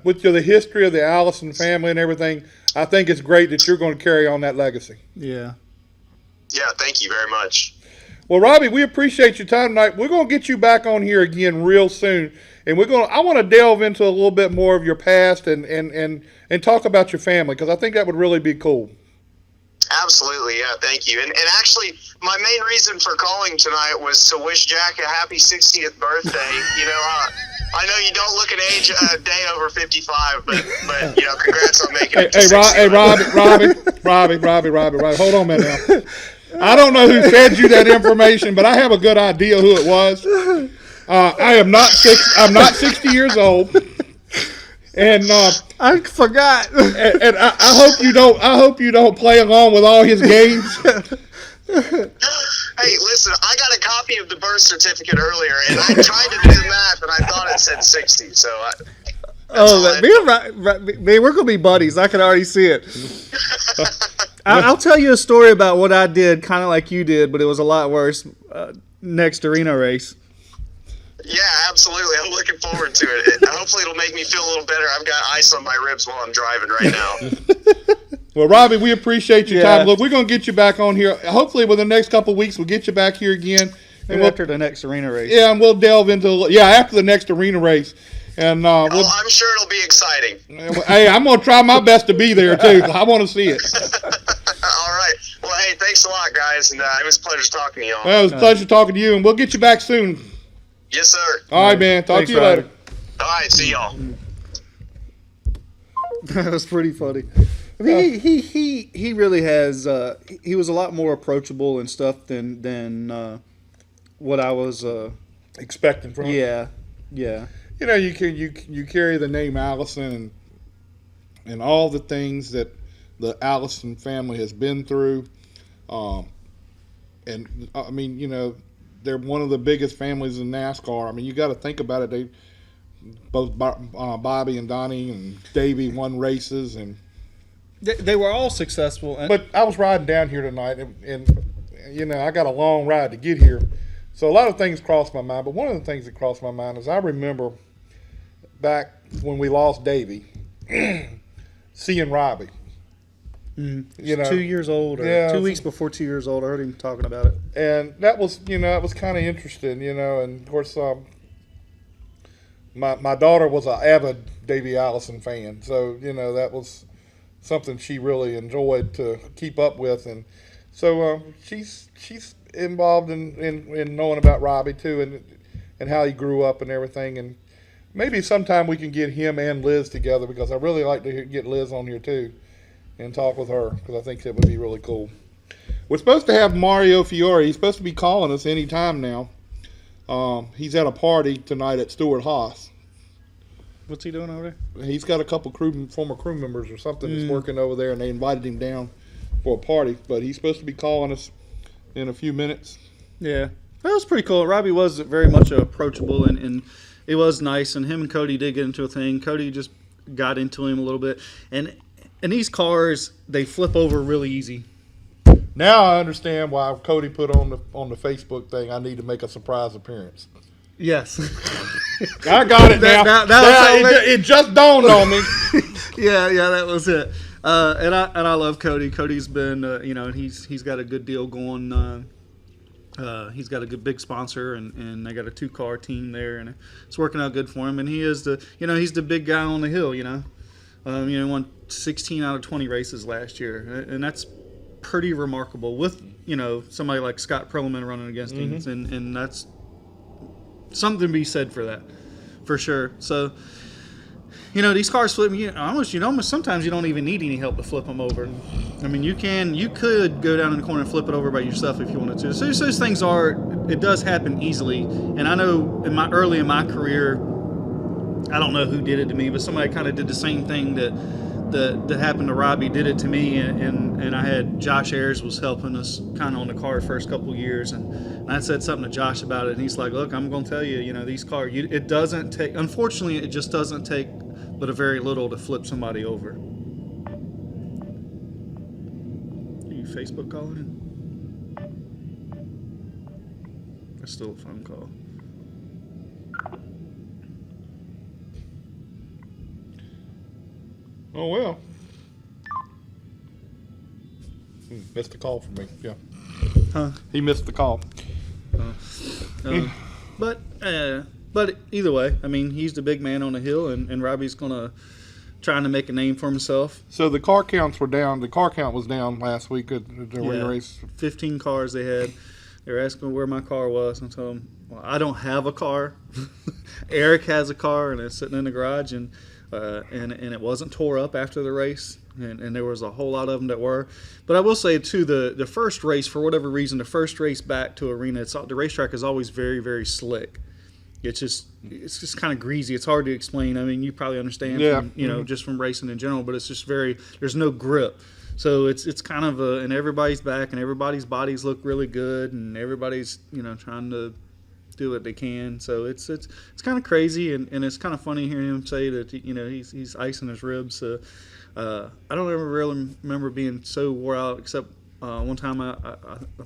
with the history of the Allison family and everything, I think it's great that you're going to carry on that legacy. Yeah. Yeah, thank you very much. Well, Robbie, we appreciate your time tonight. We're going to get you back on here again real soon, and I want to delve into a little bit more of your past and talk about your family, because I think that would really be cool. Absolutely, yeah, thank you. And actually, my main reason for calling tonight was to wish Jack a happy 60th birthday. I know you don't look an age a day over 55, but congrats on making it to 60. Robbie, hold on a minute now. I don't know who fed you that information, but I have a good idea who it was. I'm not 60 years old. And I forgot. And I hope you don't. I hope you don't play along with all his games. Hey, listen, I got a copy of the birth certificate earlier, and I tried to do the math, and I thought it said 60. So, we're gonna be buddies. I can already see it. I'll tell you a story about what I did, kind of like you did, but it was a lot worse. Next arena race. Yeah, absolutely. I'm looking forward to it. Hopefully it'll make me feel a little better. I've got ice on my ribs while I'm driving right now. Well, Robbie, we appreciate your time. Look, we're going to get you back on here. Hopefully within the next couple of weeks, we'll get you back here again. And after the next arena race. Yeah, and we'll delve into after the next arena race. And I'm sure it'll be exciting. Hey, I'm going to try my best to be there, too. I want to see it. All right. Well, hey, thanks a lot, guys. And it was a pleasure talking to y'all. Well, it was a pleasure talking to you, and we'll get you back soon. Yes, sir. All right, man. Talk to you later. All right, see y'all. That was pretty funny. I mean, he really has. He was a lot more approachable and stuff than what I was expecting from him. Yeah. You carry the name Allison and all the things that the Allison family has been through, and I mean, they're one of the biggest families in NASCAR. I mean, you got to think about it. Both Bobby and Donnie and Davey won races, and they were all successful. But I was riding down here tonight, and I got a long ride to get here, so a lot of things crossed my mind. But one of the things that crossed my mind is I remember back when we lost Davey, seeing Robbie. 2 years old, or 2 weeks before 2 years old. I heard him talking about it, and that was kind of interesting, and of course, my daughter was an avid Davey Allison fan, so that was something she really enjoyed to keep up with, and so she's involved in knowing about Robbie too, and how he grew up and everything, and maybe sometime we can get him and Liz together, because I really like to get Liz on here too. And talk with her, because I think that would be really cool. We're supposed to have Mario Fiore. He's supposed to be calling us any time now. He's at a party tonight at Stewart Haas. What's he doing over there? He's got a couple former crew members or something that's working over there, and they invited him down for a party. But he's supposed to be calling us in a few minutes. Yeah, that was pretty cool. Robbie was very much approachable, and it was nice. And him and Cody did get into a thing. Cody just got into him a little bit, and these cars, they flip over really easy. Now I understand why Cody put on the Facebook thing, I need to make a surprise appearance. Yes. I got it now. It just dawned on me. Yeah, that was it. And I love Cody. Cody's been, he's got a good deal going. He's got a good big sponsor, and they got a 2-car team there, and it's working out good for him. And he is he's the big guy on the hill. Won 16 out of 20 races last year, and that's pretty remarkable with somebody like Scott Perlman running against him, and that's something to be said for that, for sure. So. These cars flip. Almost sometimes you don't even need any help to flip them over. I mean, you could go down in the corner and flip it over by yourself if you wanted to. So those things it does happen easily. And I know early in my career, I don't know who did it to me, but somebody kind of did the same thing that happened to Robbie, did it to me, and I had Josh Ayers was helping us kind of on the car the first couple of years, and I said something to Josh about it, and he's like, look, I'm going to tell you, these cars, it doesn't take, unfortunately, it just doesn't take but a very little to flip somebody over. Are you Facebook calling? That's still a phone call. Oh, well. Missed the call from me, yeah. Huh? He missed the call. But either way, I mean, he's the big man on the hill, and Robbie's trying to make a name for himself. So the car counts were down. The car count was down last week at the race. 15 cars they had. They were asking where my car was, and I told them, well, I don't have a car. Eric has a car, and it's sitting in the garage, and it wasn't tore up after the race, and there was a whole lot of them that were. But I will say, too, the first race, for whatever reason, the first race back to Arena, the racetrack is always very, very slick. It's just kind of greasy. It's hard to explain. I mean, you probably understand from, just from racing in general, but it's just there's no grip. So it's kind of and everybody's back, and everybody's bodies look really good, and everybody's, trying to do what they can. So it's kind of crazy, and it's kind of funny hearing him say that, he's icing his ribs. I don't ever really remember being so wore out, except one time I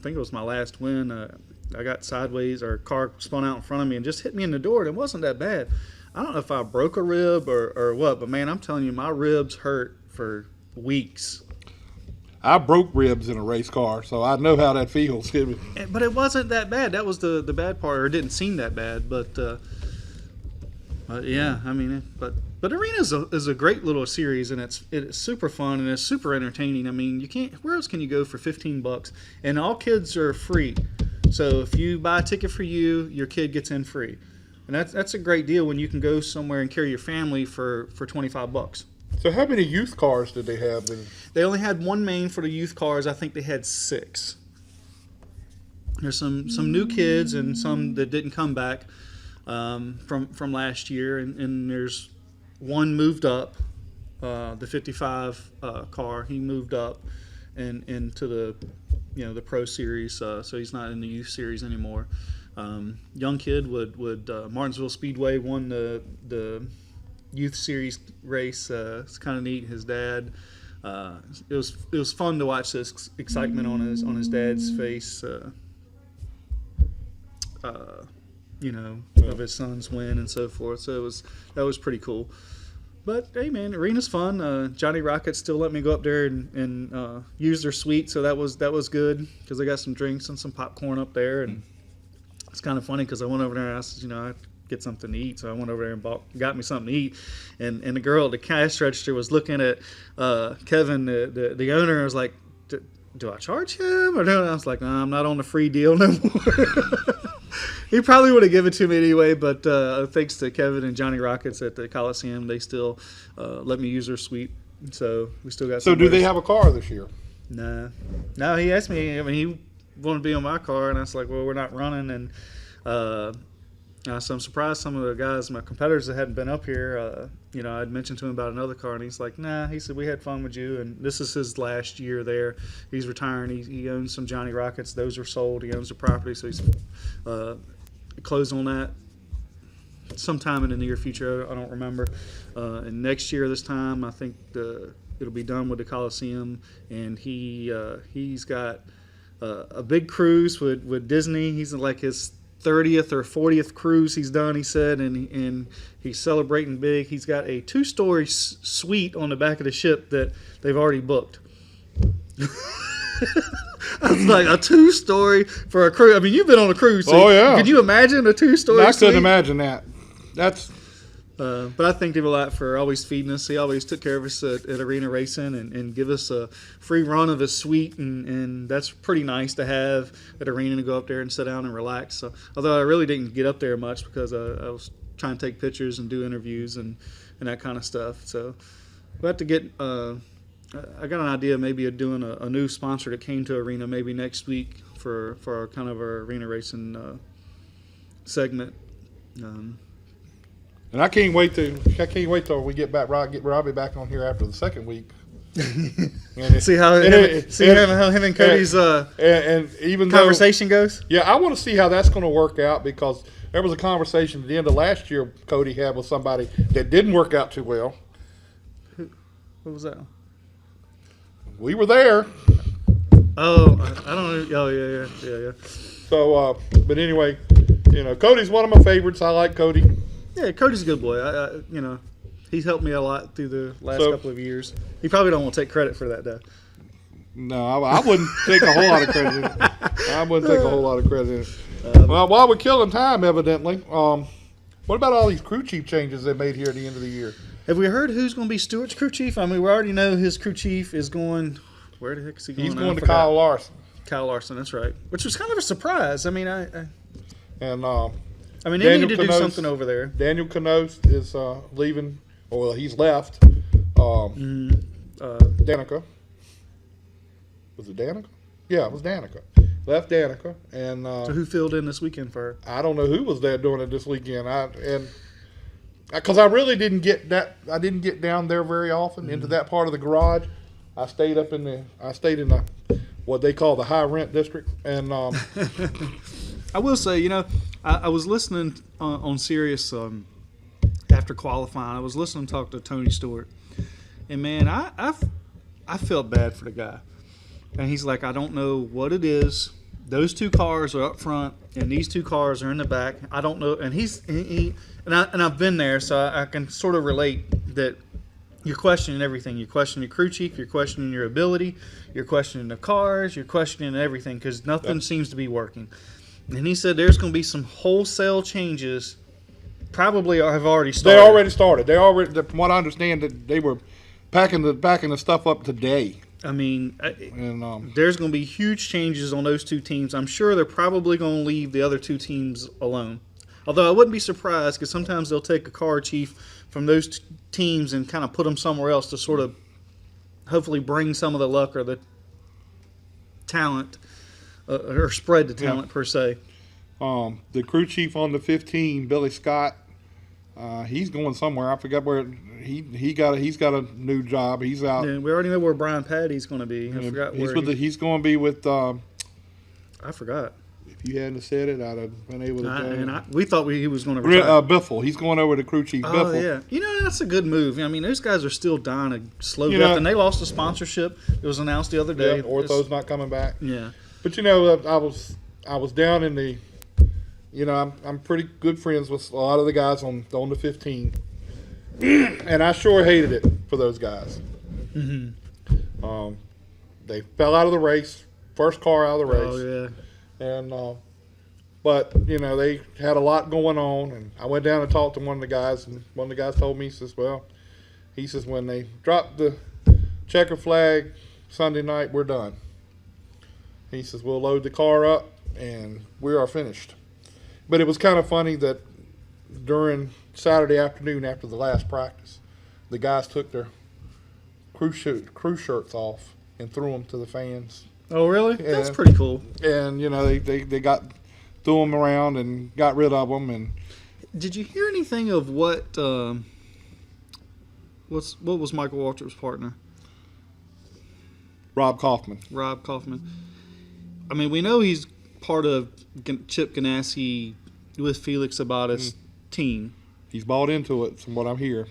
think it was my last win. I got sideways, or a car spun out in front of me and just hit me in the door, and it wasn't that bad. I don't know if I broke a rib or what, but man, I'm telling you, my ribs hurt for weeks. I broke ribs in a race car, so I know how that feels. But it wasn't that bad. That was the bad part, or it didn't seem that bad. But yeah, I mean, but Arena is a great little series, and it's super fun, and it's super entertaining. I mean, where else can you go for $15? And all kids are free. So if you buy a ticket for you, your kid gets in free, and that's a great deal when you can go somewhere and carry your family for $25. So how many youth cars did they have? They only had one main for the youth cars. I think they had 6. There's some new kids and some that didn't come back from last year, and there's one moved up, the 55 car. He moved up and into the Pro Series, so he's not in the youth series anymore. Young kid would Martinsville Speedway won the youth series race. It's kind of neat. His dad. It was fun to watch this excitement on his dad's face. Of his son's win and so forth. So that was pretty cool. But hey, man, Arena's fun. Johnny Rockets still let me go up there and use their suite, so that was good because I got some drinks and some popcorn up there, and it's kind of funny because I went over there and I said, I'd get something to eat, so I went over there and got me something to eat, and the girl at the cash register was looking at Kevin, the owner, was like, do I charge him? Or no? I was like, no, I'm not on the free deal no more. He probably would have given it to me anyway, but thanks to Kevin and Johnny Rockets at the Coliseum, they still let me use their suite. So we still got. So do they have a car this year? Nah. No, he asked me. I mean, he wanted to be on my car, and I was like, well, we're not running. And so I'm surprised some of the guys, my competitors that hadn't been up here, I'd mentioned to him about another car, and he's like, nah. He said, we had fun with you, and this is his last year there. He's retiring. He owns some Johnny Rockets. Those are sold. He owns the property, so he's closed on that sometime in the near future. I don't remember. And next year this time, I think it'll be done with the Coliseum, and he's got a big cruise with Disney. He's like his 30th or 40th cruise he's done, he said, and he's celebrating big. He's got a 2-story suite on the back of the ship that they've already booked. I was like, a 2-story for a cruise. I mean, you've been on a cruise. So Oh, yeah. Could you imagine a 2-story? I couldn't imagine that. That's. But I thanked him a lot for always feeding us. He always took care of us at arena racing and give us a free run of his suite, and that's pretty nice to have at arena to go up there and sit down and relax. So, although I really didn't get up there much because I was trying to take pictures and do interviews and that kind of stuff. So we have to get. I got an idea maybe of doing a new sponsor that came to arena maybe next week for our kind of our arena racing segment. And I can't wait till we get Robbie back on here after the second week. See how him and Cody's even conversation goes. Yeah, I want to see how that's going to work out because there was a conversation at the end of last year Cody had with somebody that didn't work out too well. What was that? We were there. Oh, I don't know. Oh, yeah. So, but anyway, Cody's one of my favorites. I like Cody. Yeah, Cody's a good boy. He's helped me a lot through the last couple of years. He probably don't want to take credit for that, though. No, I wouldn't take a whole lot of credit. Well, while we're killing time, evidently, what about all these crew chief changes they made here at the end of the year? Have we heard who's going to be Stewart's crew chief? I mean, we already know his crew chief is going. Where the heck is he going? He's going to Kyle Larson. Kyle Larson, that's right. Which was kind of a surprise. I mean, they Daniel need to do something over there. Daniel Knost is leaving. Well, he's left. Danica. Was it Danica? Yeah, it was Danica. Left Danica. And so who filled in this weekend for her? I don't know who was there doing it this weekend. Because I really didn't get that. I didn't get down there very often into that part of the garage. I stayed in the what they call the high rent district. And I will say, I was listening on Sirius after qualifying. I was listening to talk to Tony Stewart, and man, I felt bad for the guy. And he's like, I don't know what it is. Those two cars are up front, and these two cars are in the back. I don't know. And I've been there, so I can sort of relate that you're questioning everything. You're questioning your crew chief. You're questioning your ability. You're questioning the cars. You're questioning everything because nothing seems to be working. And he said there's going to be some wholesale changes. Probably have already started. They already started. From what I understand, that they were packing the stuff up today. I mean, there's going to be huge changes on those two teams. I'm sure they're probably going to leave the other two teams alone. Although I wouldn't be surprised because sometimes they'll take a car chief from those teams and kind of put them somewhere else to sort of hopefully bring some of the luck or the talent or spread the talent per se. The crew chief on the 15, Billy Scott, he's going somewhere. I forgot where he's got a new job. He's out. Yeah, we already know where Brian Patty's going to be. I forgot where he's going to be with. I forgot. If you hadn't said it, I'd have been able to. We thought he was going to retire. Biffle. He's going over to crew chief. Biffle. Yeah. That's a good move. I mean, those guys are still dying a slow death, and they lost a sponsorship. It was announced the other day. Yeah, Ortho's not coming back. Yeah. But I was down in the. I'm pretty good friends with a lot of the guys on the 15, and I sure hated it for those guys. Mm-hmm. They fell out of the race, first car out of the race. Oh yeah. And but they had a lot going on, and I went down and talked to one of the guys, and one of the guys told me, he says when they drop the checker flag Sunday night, we're done. He says we'll load the car up and we are finished. But it was kind of funny that during Saturday afternoon after the last practice, the guys took their crew shirts off and threw them to the fans. Oh, really? And, that's pretty cool. And, they threw them around and got rid of them. And did you hear anything of what was Michael Waltrip's partner? Rob Kaufman. I mean, we know he's part of Chip Ganassi with Felix Abada's team. He's bought into it from what I'm hearing.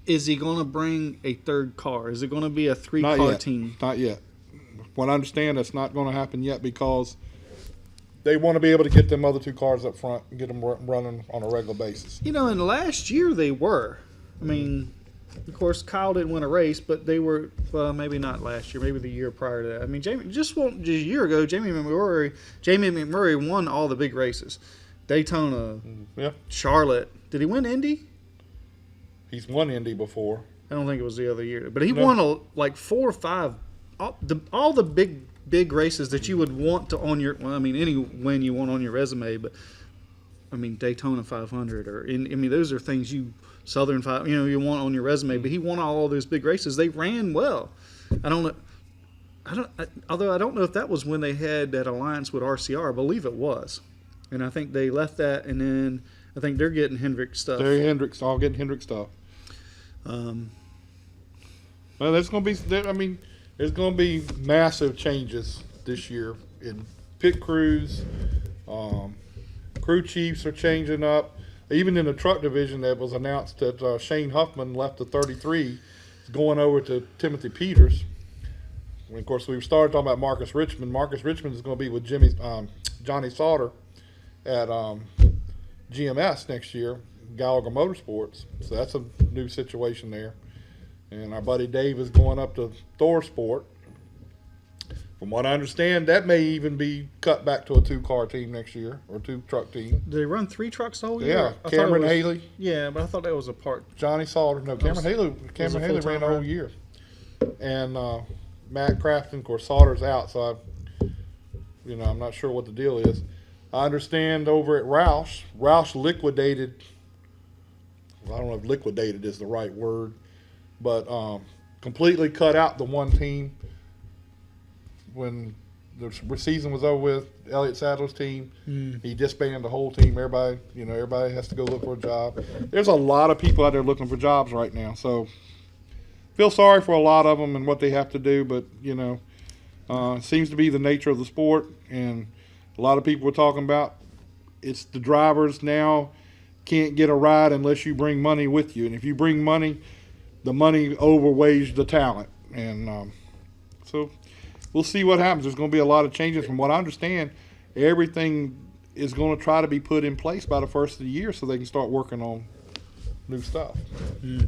Is he going to bring a third car? Is it going to be a 3-car team? Not yet. What I understand, that's not going to happen yet because they want to be able to get them other two cars up front and get them running on a regular basis. In the last year they were. I mean, of course, Kyle didn't win a race, but they were maybe not last year, maybe the year prior to that. I mean, just a year ago, Jamie McMurray won all the big races, Daytona, Charlotte. Did he win Indy? He's won Indy before. I don't think it was the other year, but he won like 4 or 5, all the big races that you would want to on your. Well, I mean, any win you want on your resume, but I mean Daytona 500 or I mean those are things Southern 5, you want on your resume. But he won all those big races. They ran well. Although I don't know if that was when they had that alliance with RCR. I believe it was, and I think they left that, and then I think they're getting Hendrick stuff. All getting Hendrick stuff. Well, there's going to be massive changes this year in pit crews. Crew chiefs are changing up. Even in the truck division, that was announced that Shane Huffman left the 33, going over to Timothy Peters. And of course, we started talking about Marcus Richmond. Marcus Richmond is going to be with Johnny Sauter at GMS next year, Gallagher Motorsports. So that's a new situation there. And our buddy Dave is going up to Thor Sport. From what I understand, that may even be cut back to a 2-car team next year, or 2-truck team. Do they run 3 trucks the whole year? Yeah, Cameron Haley. Yeah, but I thought that was a part. Johnny Sauter. No, Cameron Haley ran the whole year. And Matt Crafton, of course, Sauter's out, so I'm not sure what the deal is. I understand over at Roush liquidated. Well, I don't know if liquidated is the right word, but completely cut out the one team. When the season was over with, Elliott Sadler's team, he disbanded the whole team. Everybody has to go look for a job. There's a lot of people out there looking for jobs right now. So feel sorry for a lot of them and what they have to do, but it seems to be the nature of the sport. And a lot of people were talking about it's the drivers now can't get a ride unless you bring money with you, and if you bring money, the money overweighs the talent, and so. We'll see what happens. There's going to be a lot of changes. From what I understand, everything is going to try to be put in place by the first of the year so they can start working on new stuff. Yeah.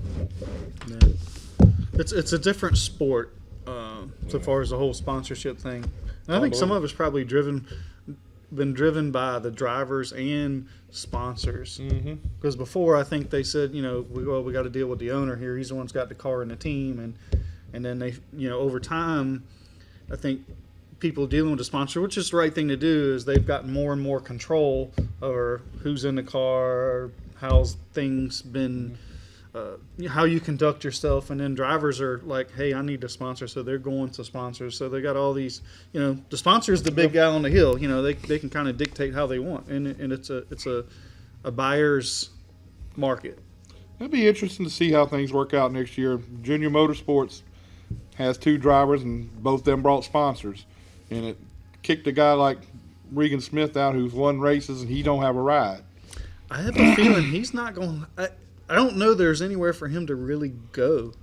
It's a different sport so far as the whole sponsorship thing. And I think some of it's probably been driven by the drivers and sponsors. Because before, I think they said, we got to deal with the owner here. He's the one who's got the car and the team. And then they, over time, I think people dealing with the sponsor, which is the right thing to do, is they've gotten more and more control over who's in the car, how's things been, how you conduct yourself. And then drivers are like, hey, I need a sponsor, so they're going to sponsors. So they got all these, the sponsor is the big guy on the hill. They can kind of dictate how they want, and it's a buyer's market. It'll be interesting to see how things work out next year. Junior Motorsports has 2 drivers, and both them brought sponsors, and it kicked a guy like Regan Smith out who's won races and he don't have a ride. I have a feeling he's not going. I don't know there's anywhere for him to really go.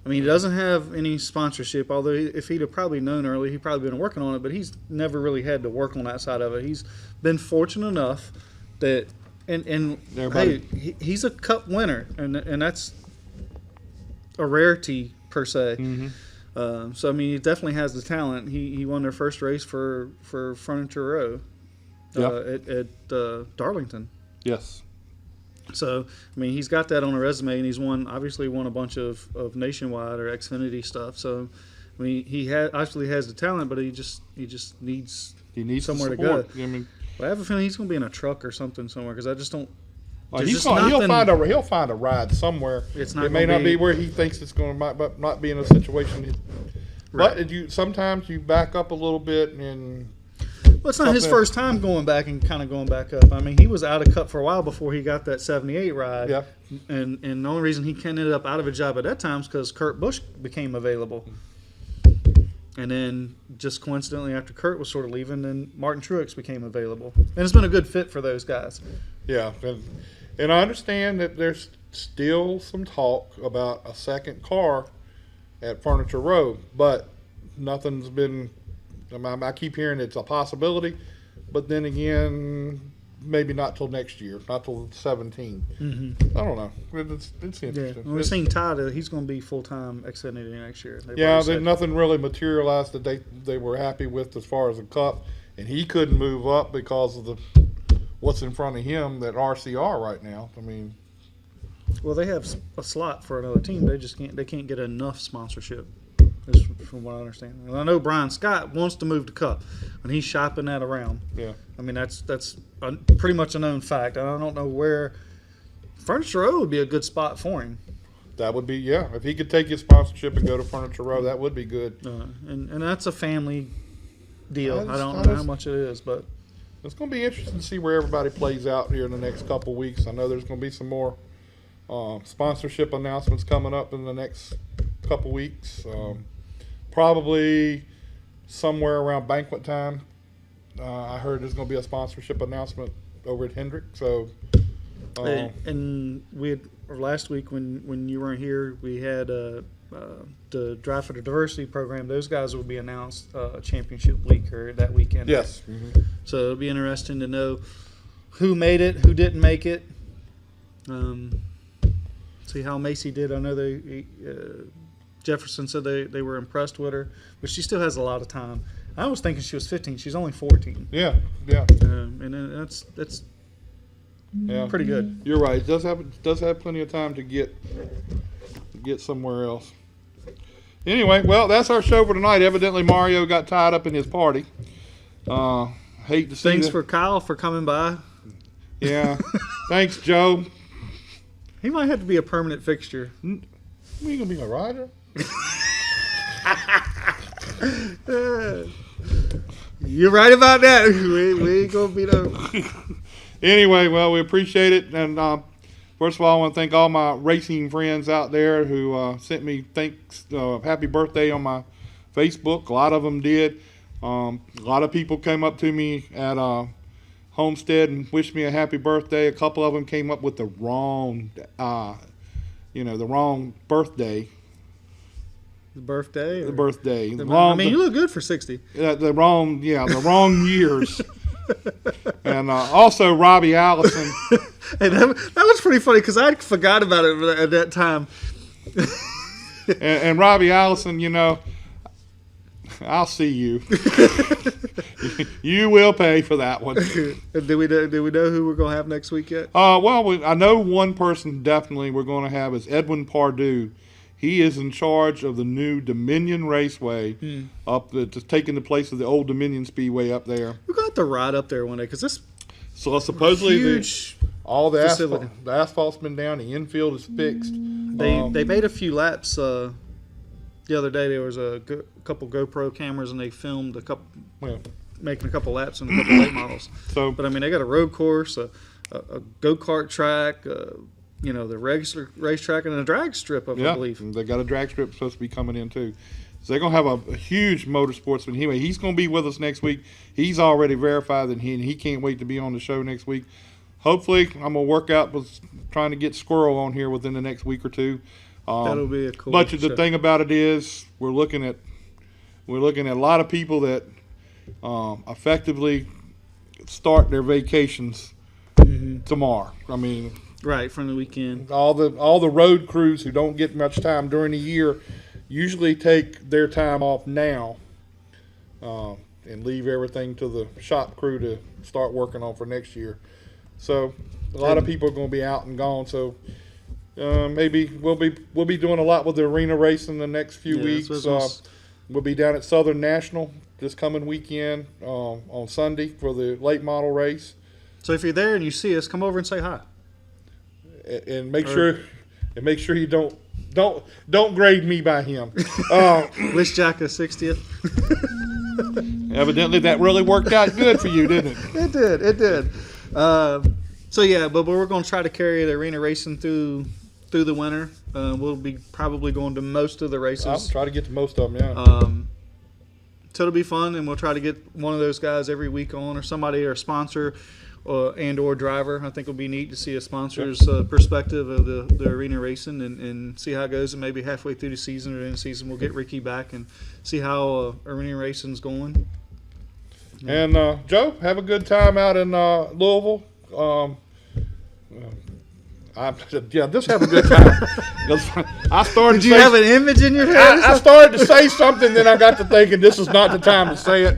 I mean, he doesn't have any sponsorship, although if he'd have probably known early, he'd probably been working on it, but he's never really had to work on that side of it. He's been fortunate enough that and hey, he's a Cup winner, and that's a rarity per se. So I mean, he definitely has the talent. He won their first race for Furniture Row at Darlington. Yes. So I mean, he's got that on a resume, and he's obviously won a bunch of Nationwide or Xfinity stuff. So I mean, he actually has the talent, but he just needs somewhere to go. I mean, I have a feeling he's going to be in a truck or something somewhere, because I just don't. He'll find a ride somewhere. It may not be where he thinks it's going to, not be in a situation. Right. But sometimes you back up a little bit, and well, it's not his first time going back up. I mean, he was out of Cup for a while before he got that 78 ride. Yeah. And the only reason he ended up out of a job at that time is because Kurt Busch became available. And then just coincidentally, after Kurt was sort of leaving, then Martin Truex became available. And it's been a good fit for those guys. Yeah. And I understand that there's still some talk about a second car at Furniture Row, but nothing's been. I keep hearing it's a possibility, but then again, maybe not till next year, not till 17. Mm-hmm. I don't know. It's interesting. Yeah. Well, we've seen Todd. He's going to be full-time Xfinity next year. Nothing really materialized that they were happy with as far as the Cup, and he couldn't move up because of what's in front of him, that RCR right now. I mean, well, they have a slot for another team. They just can't get enough sponsorship. Is from what I understand. And I know Brian Scott wants to move to Cup, and he's shopping that around. Yeah. I mean, that's pretty much a known fact. I don't know where Furniture Row would be a good spot for him. That would be, yeah. If he could take his sponsorship and go to Furniture Row, that would be good. And that's a family deal. I don't know how much it is, but it's going to be interesting to see where everybody plays out here in the next couple weeks. I know there's going to be some more sponsorship announcements coming up in the next couple weeks. Probably somewhere around banquet time. I heard there's going to be a sponsorship announcement over at Hendrick. So, and we had last week when you weren't here, we had the Drive for the Diversity program. Those guys will be announced championship week or that weekend. Yes. So it'll be interesting to know who made it, who didn't make it. See how Macy did. I know Jefferson said they were impressed with her, but she still has a lot of time. I was thinking she was 15. She's only 14. Yeah. And that's pretty good. You're right. It does have plenty of time to get somewhere else. Anyway, well, that's our show for tonight. Evidently, Mario got tied up in his party. Hate to see. Thanks for Kyle for coming by. Yeah. Thanks, Joe. He might have to be a permanent fixture. You gonna be a rider? You're right about that. We ain't gonna be no. Anyway, well, we appreciate it, and first of all, I want to thank all my racing friends out there who sent me happy birthday on my Facebook. A lot of them did. A lot of people came up to me at Homestead and wished me a happy birthday. A couple of them came up with the wrong, the wrong birthday. The birthday? The birthday. You look good for 60. The wrong years. And also Robbie Allison. Hey, that was pretty funny because I forgot about it at that time. and Robbie Allison, I'll see you. You will pay for that one. Did we know who we're going to have next week yet? Well, I know one person definitely we're going to have is Edwin Pardue. He is in charge of the new Dominion Raceway just taking the place of the old Dominion Speedway up there. We're going to have to ride up there one day because this supposedly huge the asphalt's been down, the infield is fixed. They made a few laps. The other day there was a couple GoPro cameras and they filmed making a couple laps in a couple late models. But I mean, they got a road course, a go-kart track. The regular racetrack and a drag strip, I believe. They got a drag strip supposed to be coming in too. So they're going to have a huge motorsportsman. Anyway, he's going to be with us next week. He's already verified that he can't wait to be on the show next week. Hopefully, I'm going to work out with trying to get Squirrel on here within the next week or two. That'll be a cool But show. the thing about it is we're looking at a lot of people that effectively start their vacations tomorrow. I mean, right from the weekend. All the road crews who don't get much time during the year usually take their time off now and leave everything to the shop crew to start working on for next year. So a lot of people are going to be out and gone. So maybe we'll be doing a lot with the arena race in the next few weeks. We'll be down at Southern National this coming weekend on Sunday for the late model race. So if you're there and you see us, come over and say hi. And make sure you don't grade me by him. Wish Jack a 60th. Evidently, that really worked out good for you, didn't it? It did. But we're going to try to carry the arena racing through the winter. We'll be probably going to most of the races. I'll try to get to most of them, yeah. So it'll be fun, and we'll try to get one of those guys every week on, or somebody, or a sponsor, or driver. I think it'll be neat to see a sponsor's perspective of the arena racing and see how it goes. And maybe halfway through the season or in the season, we'll get Ricky back and see how arena racing's going. And Joe, have a good time out in Louisville. Just have a good time. I started. Did you have an image in your head? I started to say something, then I got to thinking this is not the time to say it,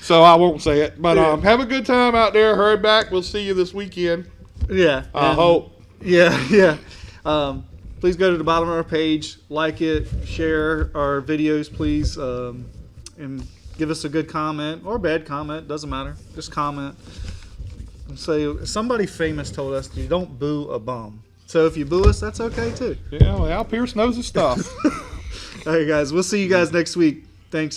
so I won't say it. But have a good time out there. Hurry back. We'll see you this weekend. Yeah. I hope. Yeah. Please go to the bottom of our page, like it, share our videos, please, and give us a good comment or a bad comment. Doesn't matter. Just comment. And say somebody famous told us you don't boo a bum. So if you boo us, that's okay too. Yeah, well, Al Pierce knows his stuff. All right, guys. We'll see you guys next week. Thanks.